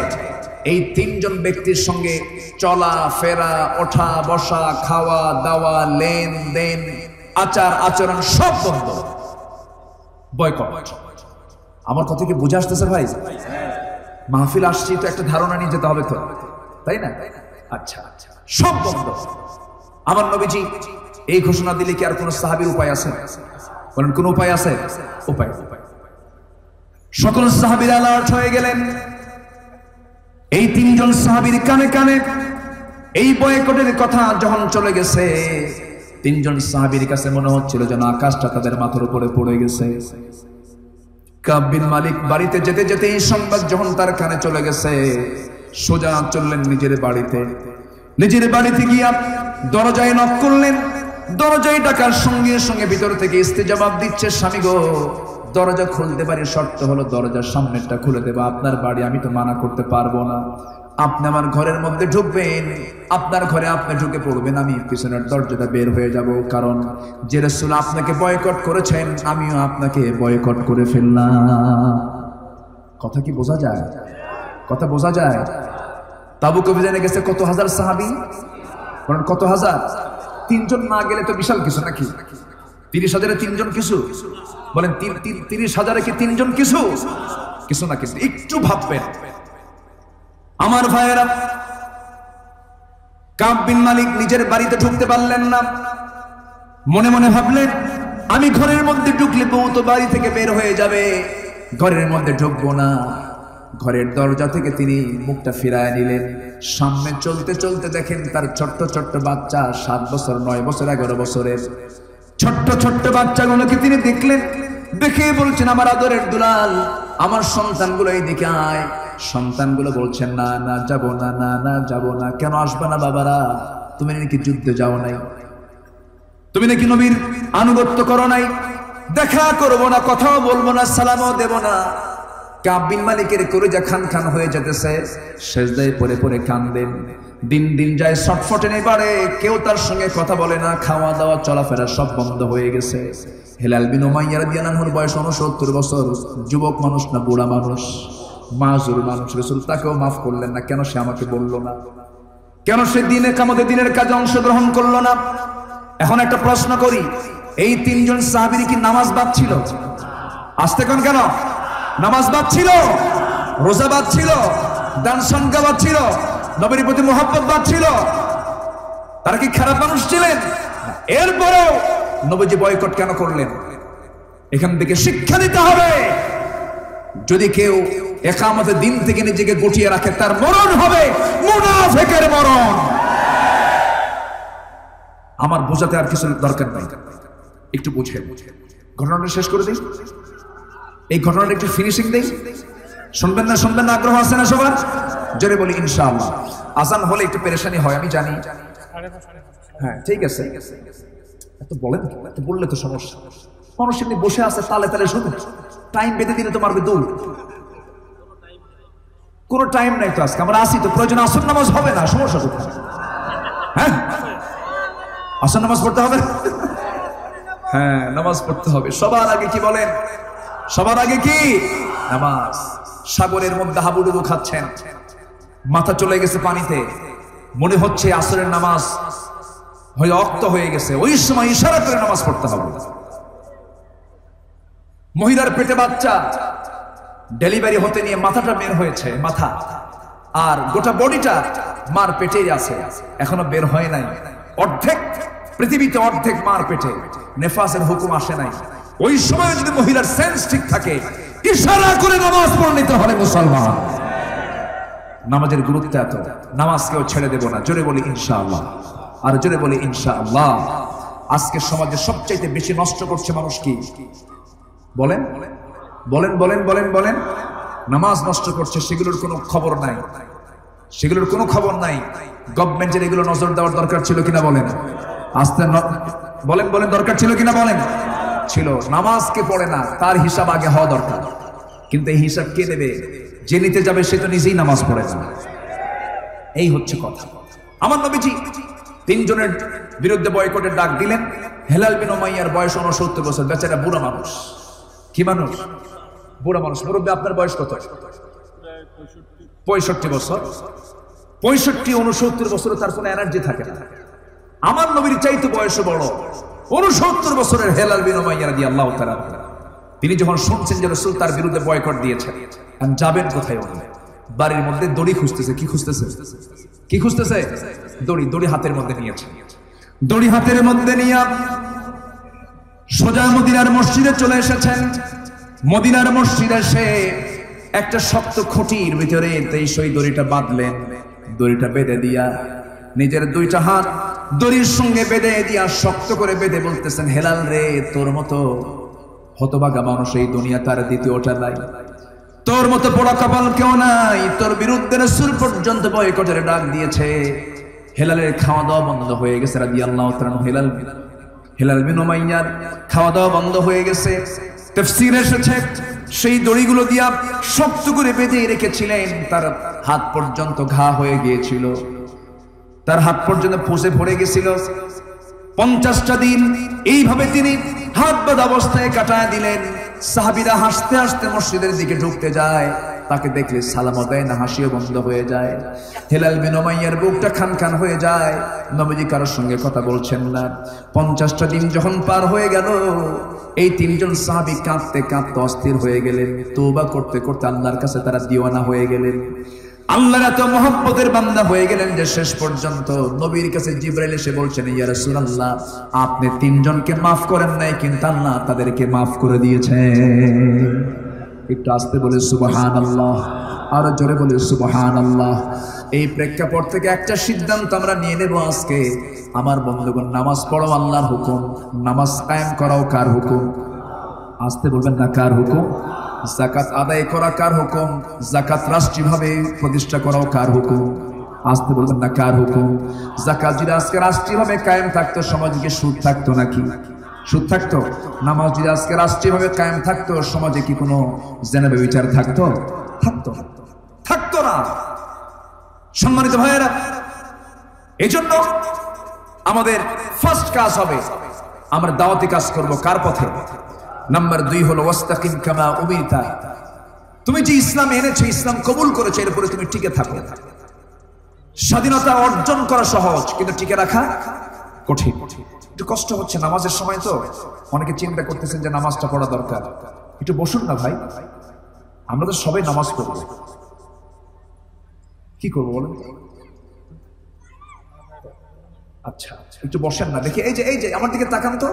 এই তিনজন ব্যক্তির সঙ্গে চলা ফেরা, ওঠা বসা, খাওয়া দাওয়া, লেনদেন, আচার আচরণ সব বন্ধ, বয়কট। আমার কথা কি বুঝে আসতেছে ভাই? মাহফিল আসছি তো একটা ধারণা নিয়ে যেতে হবে তো, তাই না? আচ্ছা, সব বন্ধ। আমার নবীজি এই ঘোষণা দিলে কি আর কোন সাহাবীর উপায় আছে? বলেন, কোন উপায় আছে? উপায়। সকল সাহাবীরা অ্যালার্ট হয়ে গেলেন। এই তিনজন সাহাবীর কানে কানে এই বয়কটের কথা যখন চলে গেছে, তিনজন সাহাবীর কাছে মনে হচ্ছিল যেন আকাশটা তাদের মাথার উপরে পড়ে গেছে। কাব বিন মালিক বাড়িতে যেতে যেতে এই সংবাদ যখন তার কানে চলে গেছে, সোজা চললেন নিজের বাড়িতে। নিজের বাড়িতে গিয়া দরজায় নক করলেন। দরজায় ডাকার সঙ্গে সঙ্গে ভিতর থেকে ইস্তেজবাব দিচ্ছে, স্বামী গো দরজা খুলতে পারি, শর্ত হলো দরজার সামনেরটা খুলে দেবো। আপনার বাড়ি, আমি তো মানা করতে পারবো না। আপনি আমার ঘরের মধ্যে ঢুকবেন, আপনার ঘরে আপনি ঢুকে পড়বেন, আমি পিছনের দরজাটা বের হয়ে যাব। কারণ যে রাসূল আপনাকে বয়কট করেছেন, আমিও আপনাকে বয়কট করে ফেললাম। কথা কি বোঝা যায়? কথা বোঝা যায়? তাবুক অভিযানে গেছে কত হাজার সাহাবী? বলেন কত হাজার? তিনজন না গেলে তো বিশাল কিছু নাকি? 30,000-এ তিনজন কিছু? বলেন 30,000-এ কি তিনজন কিছু? কিছু না কিছু। একটু ভাববেন আমার ভাইয়েরা, কাব বিন মালিক নিজের বাড়িতে ঢুকতে পারলেন না। মনে মনে ভাবলেন, আমি ঘরের মধ্যে ঢুকলে বউ তো বাড়ি থেকে বের হয়ে যাবে, ঘরের মধ্যে ঢুকবো না। ঘরের দরজা থেকে তিনি মুখটা ফিরায় নিলেন। সামনে চলতে চলতে দেখেন তার ছোট্ট ছোট্ট বাচ্চা, 7 বছর, 9 বছর, 11 বছরের ছোট্ট ছোট্ট বাচ্চাগুলোকে তিনি দেখলেন। দেখে বলছেন, আমার আদরের দুলাল, আমার সন্তানগুলো এইদিকে আয়। সন্তানগুলো বলছেন, না না যাবো না, না না যাবো না। কেন আসবে না বাবারা? তুমি নাকি যুদ্ধে যাও নাই, তুমি নাকি নবীর আনুগত্য করো নাই, দেখা করবো না, কথাও বলবো না, সালামও দেব না। কাব বিন মালিকের কলিজা খান খান হয়ে যেতেছে, সেজদায় পড়ে পড়ে কাঁদেন। দিন দিন যায়, ছটফটে নেই বাড়ে, কেউ তার সঙ্গে কথা বলে না, খাওয়া দাওয়া চলাফেরা সব বন্ধ হয়ে গেছে। হেলাল বিন উমাইয়া রাদিয়াল্লাহু আনহুর বয়স 69 বছর, যুবক মানুষ না বুড়া মানুষ, মাজুর মানুষ। রাসূল তাকেও মাফ করলেন না। কেন সে আমাকে বলল না? কেন সে দিনে কামতে দিনের কাজে অংশগ্রহণ করলো না? এখন একটা প্রশ্ন করি, এই তিনজন সাহাবীর কি নামাজ বাদ ছিল? আসতে কোন কেন? নামাজ বাদ ছিল, রোজা বাদ ছিল, দান সদকা বাদ ছিল, নবীর প্রতি মুহাব্বত বাদ ছিল। তারা কি খারাপ মানুষ ছিলেন? এরপরেও নবীজি বয়কট কেন করলেন? এখান থেকে শিক্ষা নিতে হবে। যদি কেউ ইকামতের দিন থেকে নিজেকে গুটিয়ে রাখে, তার মরণ হবে মুনাফিকের মরণ। আমার বোঝাতে আর কিছু দরকার নাই। একটু বুঝে ঘটনাটা শেষ করে দিই, এই ঘটনাটা একটু ফিনিশিং দেই। শুনবেন না শুনবেন না আগ্রহ আছে না সবার? জোরে বলি ইনশাআল্লাহ। আজান হলে একটু পেরেশানি হয় আমি জানি, হ্যাঁ ঠিক আছে, এত বলেন এত বললে তো সমস্যা। মানুষ এমনি বসে আছে তালে তালে শুনে, টাইম বেঁধে দিলে তো মারবে দৌড়। কোনো টাইম নাই তো আজকে, আমরা আসি তো, প্রয়োজন আসর নামাজ হবে না, সমস্যা কোথায়? হ্যাঁ আসর নামাজ পড়তে হবে, হ্যাঁ নামাজ পড়তে হবে। সবার আগে কি বলেন? সবার আগে কি? নামাজ। সাগরের মধ্যে হাবুডুবু খাচ্ছেন, মাথা চলে গেছে পানিতে, মনে হচ্ছে আসরের নামাজ হয়ে অক্ত হয়ে গেছে, ওই সময় ইশারা করে নামাজ পড়তে হবে। মহিলার পেটে বাচ্চা, ডেলিভারি হতে নিয়ে মাথাটা বের হয়েছে, মাথা আর গোটা বডিটা মার পেটেই আছে, এখনো বের হয় নাই। অর্ধেক পৃথিবীতে অর্ধেক মার পেটে, নেফাসের হুকুম আসে নাই। ওই সময় যদি মহিলার সেন্স ঠিক থাকে, ইশারা করে নামাজ পড়ে নিতে হবে মুসলমান। নামাজের গুরুত্ব এত, নামাজ কেউ ছেড়ে দেব না। জোরে বলি ইনশাআল্লাহ, আর জোরে বলি ইনশাআল্লাহ। আজকে সমাজে সবচাইতে বেশি নষ্ট করছে মানুষ কি বলেন? বলেন বলেন বলেন বলেন। নামাজ নষ্ট করছে, সেগুলোর কোনো খবর নাই, সেগুলোর কোনো খবর নাই। গভর্নমেন্টের এগুলো নজর দেওয়ার দরকার ছিল কিনা বলেন? আস্তে বলেন বলেন, দরকার ছিল কিনা বলেন? ছিল। নামাজকে পড়ে না, তার হিসাব আগে হওয়া দরকার। কিন্তু এই হিসাব কে নেবে? যে নিতে যাবে সে তো নিজেই নামাজ পড়ে না। এই হচ্ছে কথা। আমার নবীজি তিনজনের বিরুদ্ধে বয়কটের ডাক দিলেন। হেলাল বিন উমাইয়ার বয়স 69 বছর, বেচারা বুড়া মানুষ। কি মানুষ? বুড়া মানুষ। মুরব্বী আপনার বয়স কত? 65 বছর। 65-69 বছরে তার কোনো এনার্জি থাকে না। আমার নবীর চাইতে বয়স বড় 69 বছরের হেলাল বিন উমাইয়া রাদিয়াল্লাহু তাআলা, তিনি যখন শুনছেন যে রাসূল তার বিরুদ্ধে বয়কট দিয়েছেন, আমি যাবেন কোথায়? ওখানে বাড়ির মধ্যে দড়ি খুঁজতেছে। কি খুঁজতেছে? কি খুঁজতেছে? দড়ি। দড়ি হাতের মধ্যে নিয়েছে। দড়ি হাতের মধ্যে নিয়ে সোজা মদিনার মসজিদে চলে এসেছেন। মদিনার মসজিদে এসে একটা শক্ত খুঁটির ভিতরে সেই দড়িটা বাঁধলেন। দড়িটা বেঁধে দিয়া নিজের দুইটা হাত দড়ির সঙ্গে বেঁধে দিয়া শক্ত করে বেঁধে বলতেছেন, হেলাল রে, তোর মতো হতভাগা মানুষ এই দুনিয়া তার দ্বিতীয়টা নাই, তোর মতো পোড়া কপাল কেউ নাই। তোর বিরুদ্ধে রাসূল পর্যন্ত বয়কটের ডাক দিয়েছে। হেলালের খাওয়া দাওয়া বন্ধ হয়ে গেছে রাদিয়াল্লাহু তাআলা। হেলাল বিন উমাইয়ার খাওয়া দাওয়া বন্ধ হয়ে গেছে। তাফসীরে এসেছে সেই দড়িগুলো দিয়া শক্ত করে বেঁধে রেখেছিলেন, তার হাত পর্যন্ত ঘা হয়ে গিয়েছিল, তার হাত পর্যন্ত ফুসে ভরে গেছিল। 50টা দিন এইভাবে তিনি হাত বাঁধা অবস্থায় কাটায় দিলেন। সাহাবীরা হাসতে হাসতে মসজিদের দিকে ঢুকতে যায়, তাকে দেখলে সালামও দেয় না, হাসিও বন্ধ হয়ে যায়। হেলাল বিন উমাইয়ার বুকটা খান খান হয়ে যায়। নবীজি কারোর সঙ্গে কথা বলছেন না। 50টা দিন যখন পার হয়ে গেল, এই তিনজন সাহাবী কাঁদতে কাঁদতে অস্থির হয়ে গেলেন। তওবা করতে করতে আল্লাহর কাছে তারা দিওয়ানা হয়ে গেলেন। আল্লাহর এত মহব্বতের বান্দা হয়ে গেলেন যে শেষ পর্যন্ত নবীর কাছে জিবরাইল এসে বলছেন, ইয়া রাসূলুল্লাহ, আপনি তিনজনকে মাফ করেন নাই, কিন্তু আল্লাহ তাদেরকে মাফ করে দিয়েছেন। একটু আস্তে বলে সুবহানাল্লাহ, আরো জোরে বলে সুবহানাল্লাহ। এই প্রেক্ষাপট থেকে একটা সিদ্ধান্ত আমরা নিয়ে নেব আজকে। আমার বন্ধুগণ, নামাজ পড়ো আল্লাহর হুকুম, নামাজ কায়েম করাও কার হুকুম? আস্তে বলবেন না, কার হুকুম? যাকাত আদায় করা কার হুকুম? যাকাত রাষ্ট্রীয়ভাবে প্রতিষ্ঠা করাও কার হুকুম? আস্তে বলবেন না, কার হুকুম? যাকাত যদি আজকে রাষ্ট্রীয়ভাবে কায়েম থাকতো, সমাজে কি সুদ থাকতো নাকি? সুদ থাকতো? নামাজ যদি আজকে রাষ্ট্রীয়ভাবে কায়েম থাকতো, সমাজে কি কোনো জেনা ব্যভিচার থাকতো? থাকতো? থাকতো না। সম্মানিত ভাইয়েরা, এজন্য আমাদের ফার্স্ট কাজ হবে, আমরা দাওয়াতি কাজ করব কার পথে? নাম্বার 2 হলো ওয়াস্তাকিম কামা উমিরতা। তুমি যে ইসলাম এনেছো, ইসলাম কবুল করেছো, এর উপরে তুমি টিকে থাকো। স্বাধীনতা অর্জন করা সহজ, কিন্তু টিকে রাখা কঠিন। একটু কষ্ট হচ্ছে নামাজের সময়, তো অনেকে চিন্তা করতেছেন যে নামাজটা পড়া দরকার। একটু বসুন না ভাই, আমরা তো সবাই নামাজ পড়ব, কি করবো বলেন? আচ্ছা একটু বসেন না দেখি। এই যে আমার দিকে তাকান তো,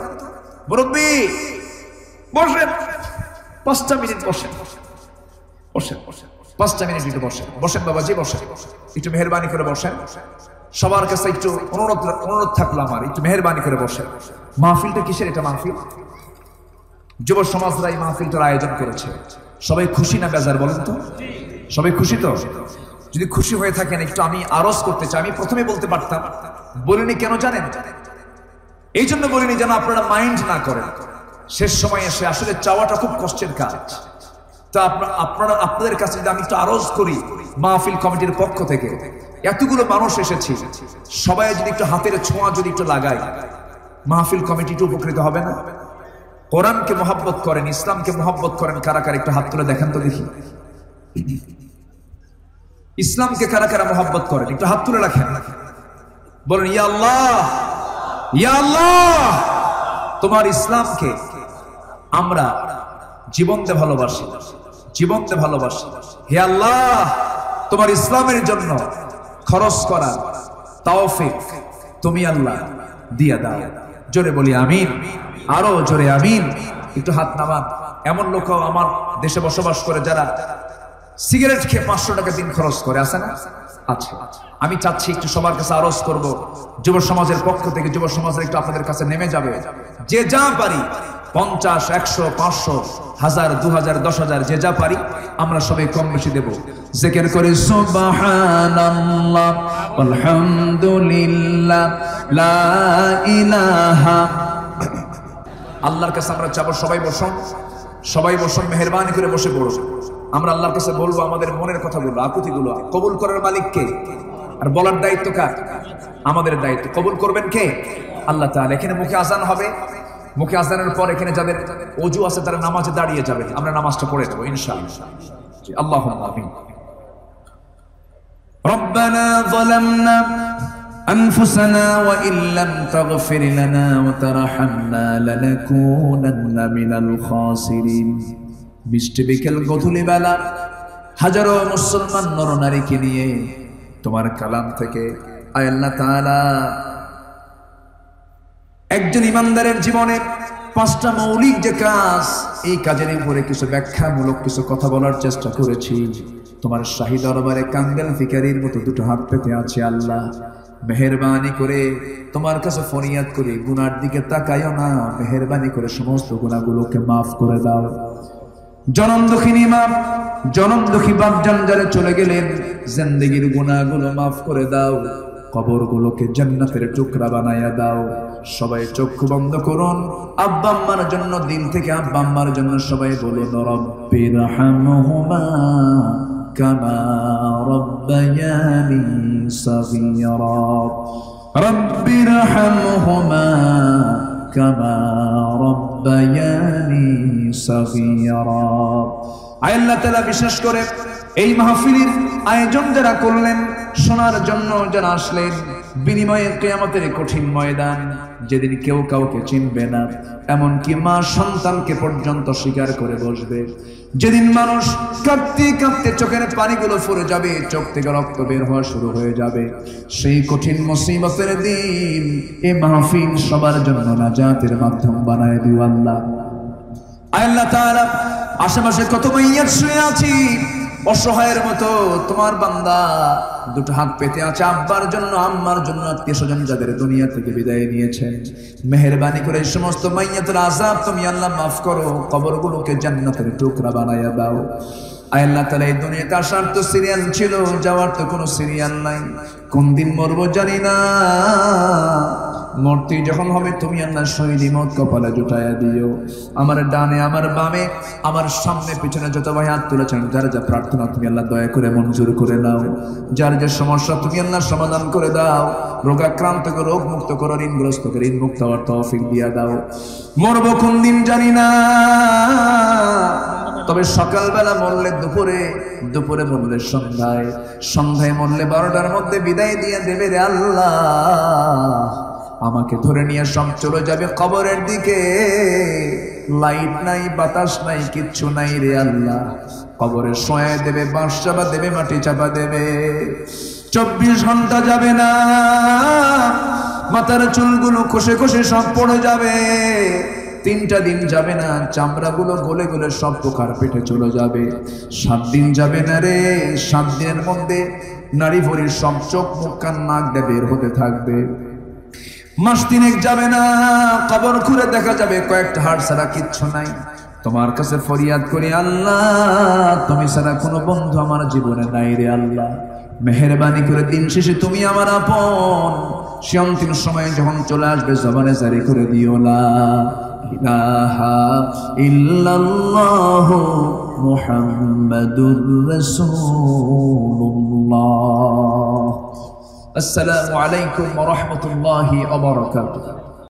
মুরব্বি বসেন, 5টা মিনিট বসেন, বসেন 5টা মিনিট একটু বসেন। বসেন বাবাজি, বসেন, একটু মেহরবানি করে বসেন। সবার কাছে একটু অনুরোধ থাকলো আমার, একটু মেহেরবানি করে বসে। মাহফিলটা কিসের? এটা মাহফিল যুব সমাজরা এই মাহফিলটার আয়োজন করেছে। সবাই খুশি না বেজার বলেন তো? সবাই খুশি তো? যদি খুশি হয়ে থাকেন একটু আমি আরজ করতে চাই। আমি প্রথমে বলতে পারতাম, বলিনি। কেন জানেন? এই জন্য বলিনি যেন আপনারা মাইন্ড না করেন। শেষ সময় এসে আসলে চাওয়াটা খুব কষ্টের কাজ। তা আপনাদের কাছে যদি আমি একটু আরজ করি, মাহফিল কমিটির পক্ষ থেকে এতগুলো মানুষ এসেছি, সবাই যদি একটু হাতের ছোঁয়া যদি একটু লাগাই, মাহফিল কমিটিটা উপকৃত হবে না? কোরআনকে মহব্বত করেন, ইসলামকে মহব্বত করেন কারা কারা? একটু হাত তুলে দেখেন তো দেখি। ইসলামকে কারা কারা মহব্বত করেন? একটু হাত তুলে রাখেন, বলেন ইয়া আল্লাহ, ইয়া আল্লাহ। তোমার ইসলামকে আমরা জীবনতে ভালোবাসি, জীবনতে ভালোবাসি। হে আল্লাহ, তোমার ইসলামের জন্য খরচ করা তৌফিক তুমি আল্লাহ দিয়া দাও। জোরে বলি আমিন, আরো জোরে আমিন। একটু হাত নামান। এমন লোকও আমার দেশে বসবাস করে যারা সিগারেট খেয়ে 500 টাকা দিন খরচ করে, আছে না? আচ্ছা, আমি চাচ্ছি একটু সবার কাছে আরজ করব, যুব সমাজের পক্ষ থেকে যুব সমাজের একটু আপনাদের কাছে নেমে যাবে, যে যা পারি 50, 100, 500, 1000, 2000, 10,000 যে যা পারি আমরা সবাই কম বেশি দেব। জিকির করি সুবহানাল্লাহ আলহামদুলিল্লাহ লা ইলাহা। আল্লাহর কাছে আমরা চাবো, সবাই বসুন, সবাই বসুন, মেহেরবানি করে বসে পড়ো। আমরা আল্লাহর কাছে বলবো আমাদের মনের কথাগুলো, আকুতিগুলো। কবুল করার মালিক কে? আর বলার দায়িত্ব কার? আমাদের দায়িত্ব। কবুল করবেন কে? আল্লাহ তাআলা। এখানে মুখে আজান হবে, মুখে আজানের পর এখানে যাদের ওযু আছে তারা নামাজে দাঁড়িয়ে যাবেন, আমরা নামাজটা পড়ে দেব ইনশাআল্লাহ। আল্লাহুম্মা আমিন। রব্বানা যালামনা أنفسنا وإن لم تغفر لنا وترحمنا لنكونن من الخاسرين। মিষ্টি বিকেল গধূলি বেলা হাজারো মুসলমান নরনারীকে নিয়ে তোমার কালাম থেকে আয় আল্লাহ তাআলা একজন ইমানদারের জীবনে 5টা মৌলিক যে কাজ, এই কাজের উপরে কিছু ব্যাখ্যামূলক কিছু কথা বলার চেষ্টা করেছি। তোমার শাহী দরবারে কাঙ্গাল ভিখারীর মতো দুটো হাত পেতে আছে আল্লাহ। মেহেরবানি করে তোমার কাছে ফরিয়াদ করি, গুনার দিকে তাকাইও না, মেহেরবানি করে সমস্ত গুনাহগুলোকে মাফ করে দাও। জনম দুঃখিনী মা, জনম দুঃখী বাপ জানজারে চলে গেলেন, জিন্দেগীর গুনাহগুলো মাফ করে দাও, কবরগুলোকে জান্নাতের টুকরা বানায়া দাও। সবাই চক্ষু বন্ধ করুন। আব্বা আম্মার জন্য দিল থেকে আব্বা আম্মার জন্য সবাই বলুন রব্বিরহামহুমা কামা রব্বায়ানি সাগীরা। রব্বিরহামহুমা কামা রব্বায়ানি সাগীরা। আল্লাহ তাআলা বিশেষ করে এই মাহফিলের আয়োজন যারা করলেন, শোনার জন্য যারা আসলেন, বিনিময়ে কিয়ামতের কঠিন ময়দান, যেদিন কেউ কাউকে চিনবে না, এমনকি মা সন্তানকে পর্যন্ত স্বীকার করে বসবে, যেদিন মানুষ কাঁদতে কাঁদতে চোখের পানিগুলো ফুরে যাবে, চোখ থেকে রক্ত বের হওয়া শুরু হয়ে যাবে, সেই কঠিন মুসিবতের দিন এই মাহফিল সবার জন্য নাজাতের মাধ্যম বানায় দিও আল্লাহ। আল্লাহ তাআলা আশেপাশে কত মাইয়াত শুয়ে আছি অসহায়ের মতো, তোমার বান্দা দুটো হাত পেতে আছে আব্বার জন্য, আম্মার জন্য, আত্মীয় স্বজন যাদের দুনিয়া থেকে বিদায় নিয়েছেন, মেহেরবানি করে সমস্ত মাইয়াতের আযাব তুমি আল্লাহ মাফ করো, কবরগুলোকে জান্নাতের টুকরা বানায়া দাও। আল্লাহ তাআলা এই দুনিয়াতে আসার তো সিরিয়াল ছিল, যাওয়ার তো কোনো সিরিয়াল নাই। কোন দিন মরবো জানি না, মরতে যখন হবে তুমি আল্লাহ শহীদি মত কপালে জুটাইয়া দিও। আমার ডানে, আমার বামে, আমার সামনে পিছনে যত ভাই হাত তুলেছেন, যার যা প্রার্থনা তুমি আল্লাহ দয়া করে মঞ্জুর করে নাও। যার যে সমস্যা তুমি আল্লাহ সমাধান করে দাও। রোগাক্রান্তকে রোগ মুক্ত করো, ঋণগ্রস্তকে ঋণ মুক্ত হওয়ার তৌফিক দিয়া দাও। মরবো কোন দিন জানি না, তবে সকালবেলা মরলে দুপুরে, দুপুরে মরলে সন্ধ্যায়, সন্ধ্যায় মরলে 12টার মধ্যে বিদায় দিয়ে দেবে রে আল্লাহ। আমাকে ধরে নিয়ে সব চলে যাবে কবরের দিকে, লাইট নাই, বাতাস নাই, কিচ্ছু নাই রে আল্লাহ। কবরে শোয়া দেবে, বাঁশ চাপা দেবে, মাটি চাপা দেবে, 24 ঘন্টা যাবে না, মাথার চুলগুলো খসে খসে সব পড়ে যাবে, 3টা দিন যাবে না, চামড়াগুলো গলে গলে সব পোকার পেটে চলে যাবে। 7 দিন যাবে না রে, 7 দিনের মধ্যে নারী ভরির সব চোখ মুখ কান নাক দিয়ে বের হতে থাকবে। মাস 3 যাবে না, কবর খুঁড়ে দেখা যাবে কয়েকটা হাড় ছাড়া কিচ্ছু নাই। তোমার কাছে ফরিয়াদ করি, আল্লাহ তুমি ছাড়া কোনো বন্ধু আমার জীবনে নাই রে আল্লাহ, মেহেরবানি করে দিন শেষে তুমি আমার আপন। সে অন্তিম সময় যখন চলে আসবে জবানে জারি করে দিও লা ইলাহা ইল্লাল্লাহু মুহাম্মাদুর রাসূলুল্লাহ। আসসালামু আলাইকুম ওয়া রাহমাতুল্লাহি ওয়া বারাকাতুহু।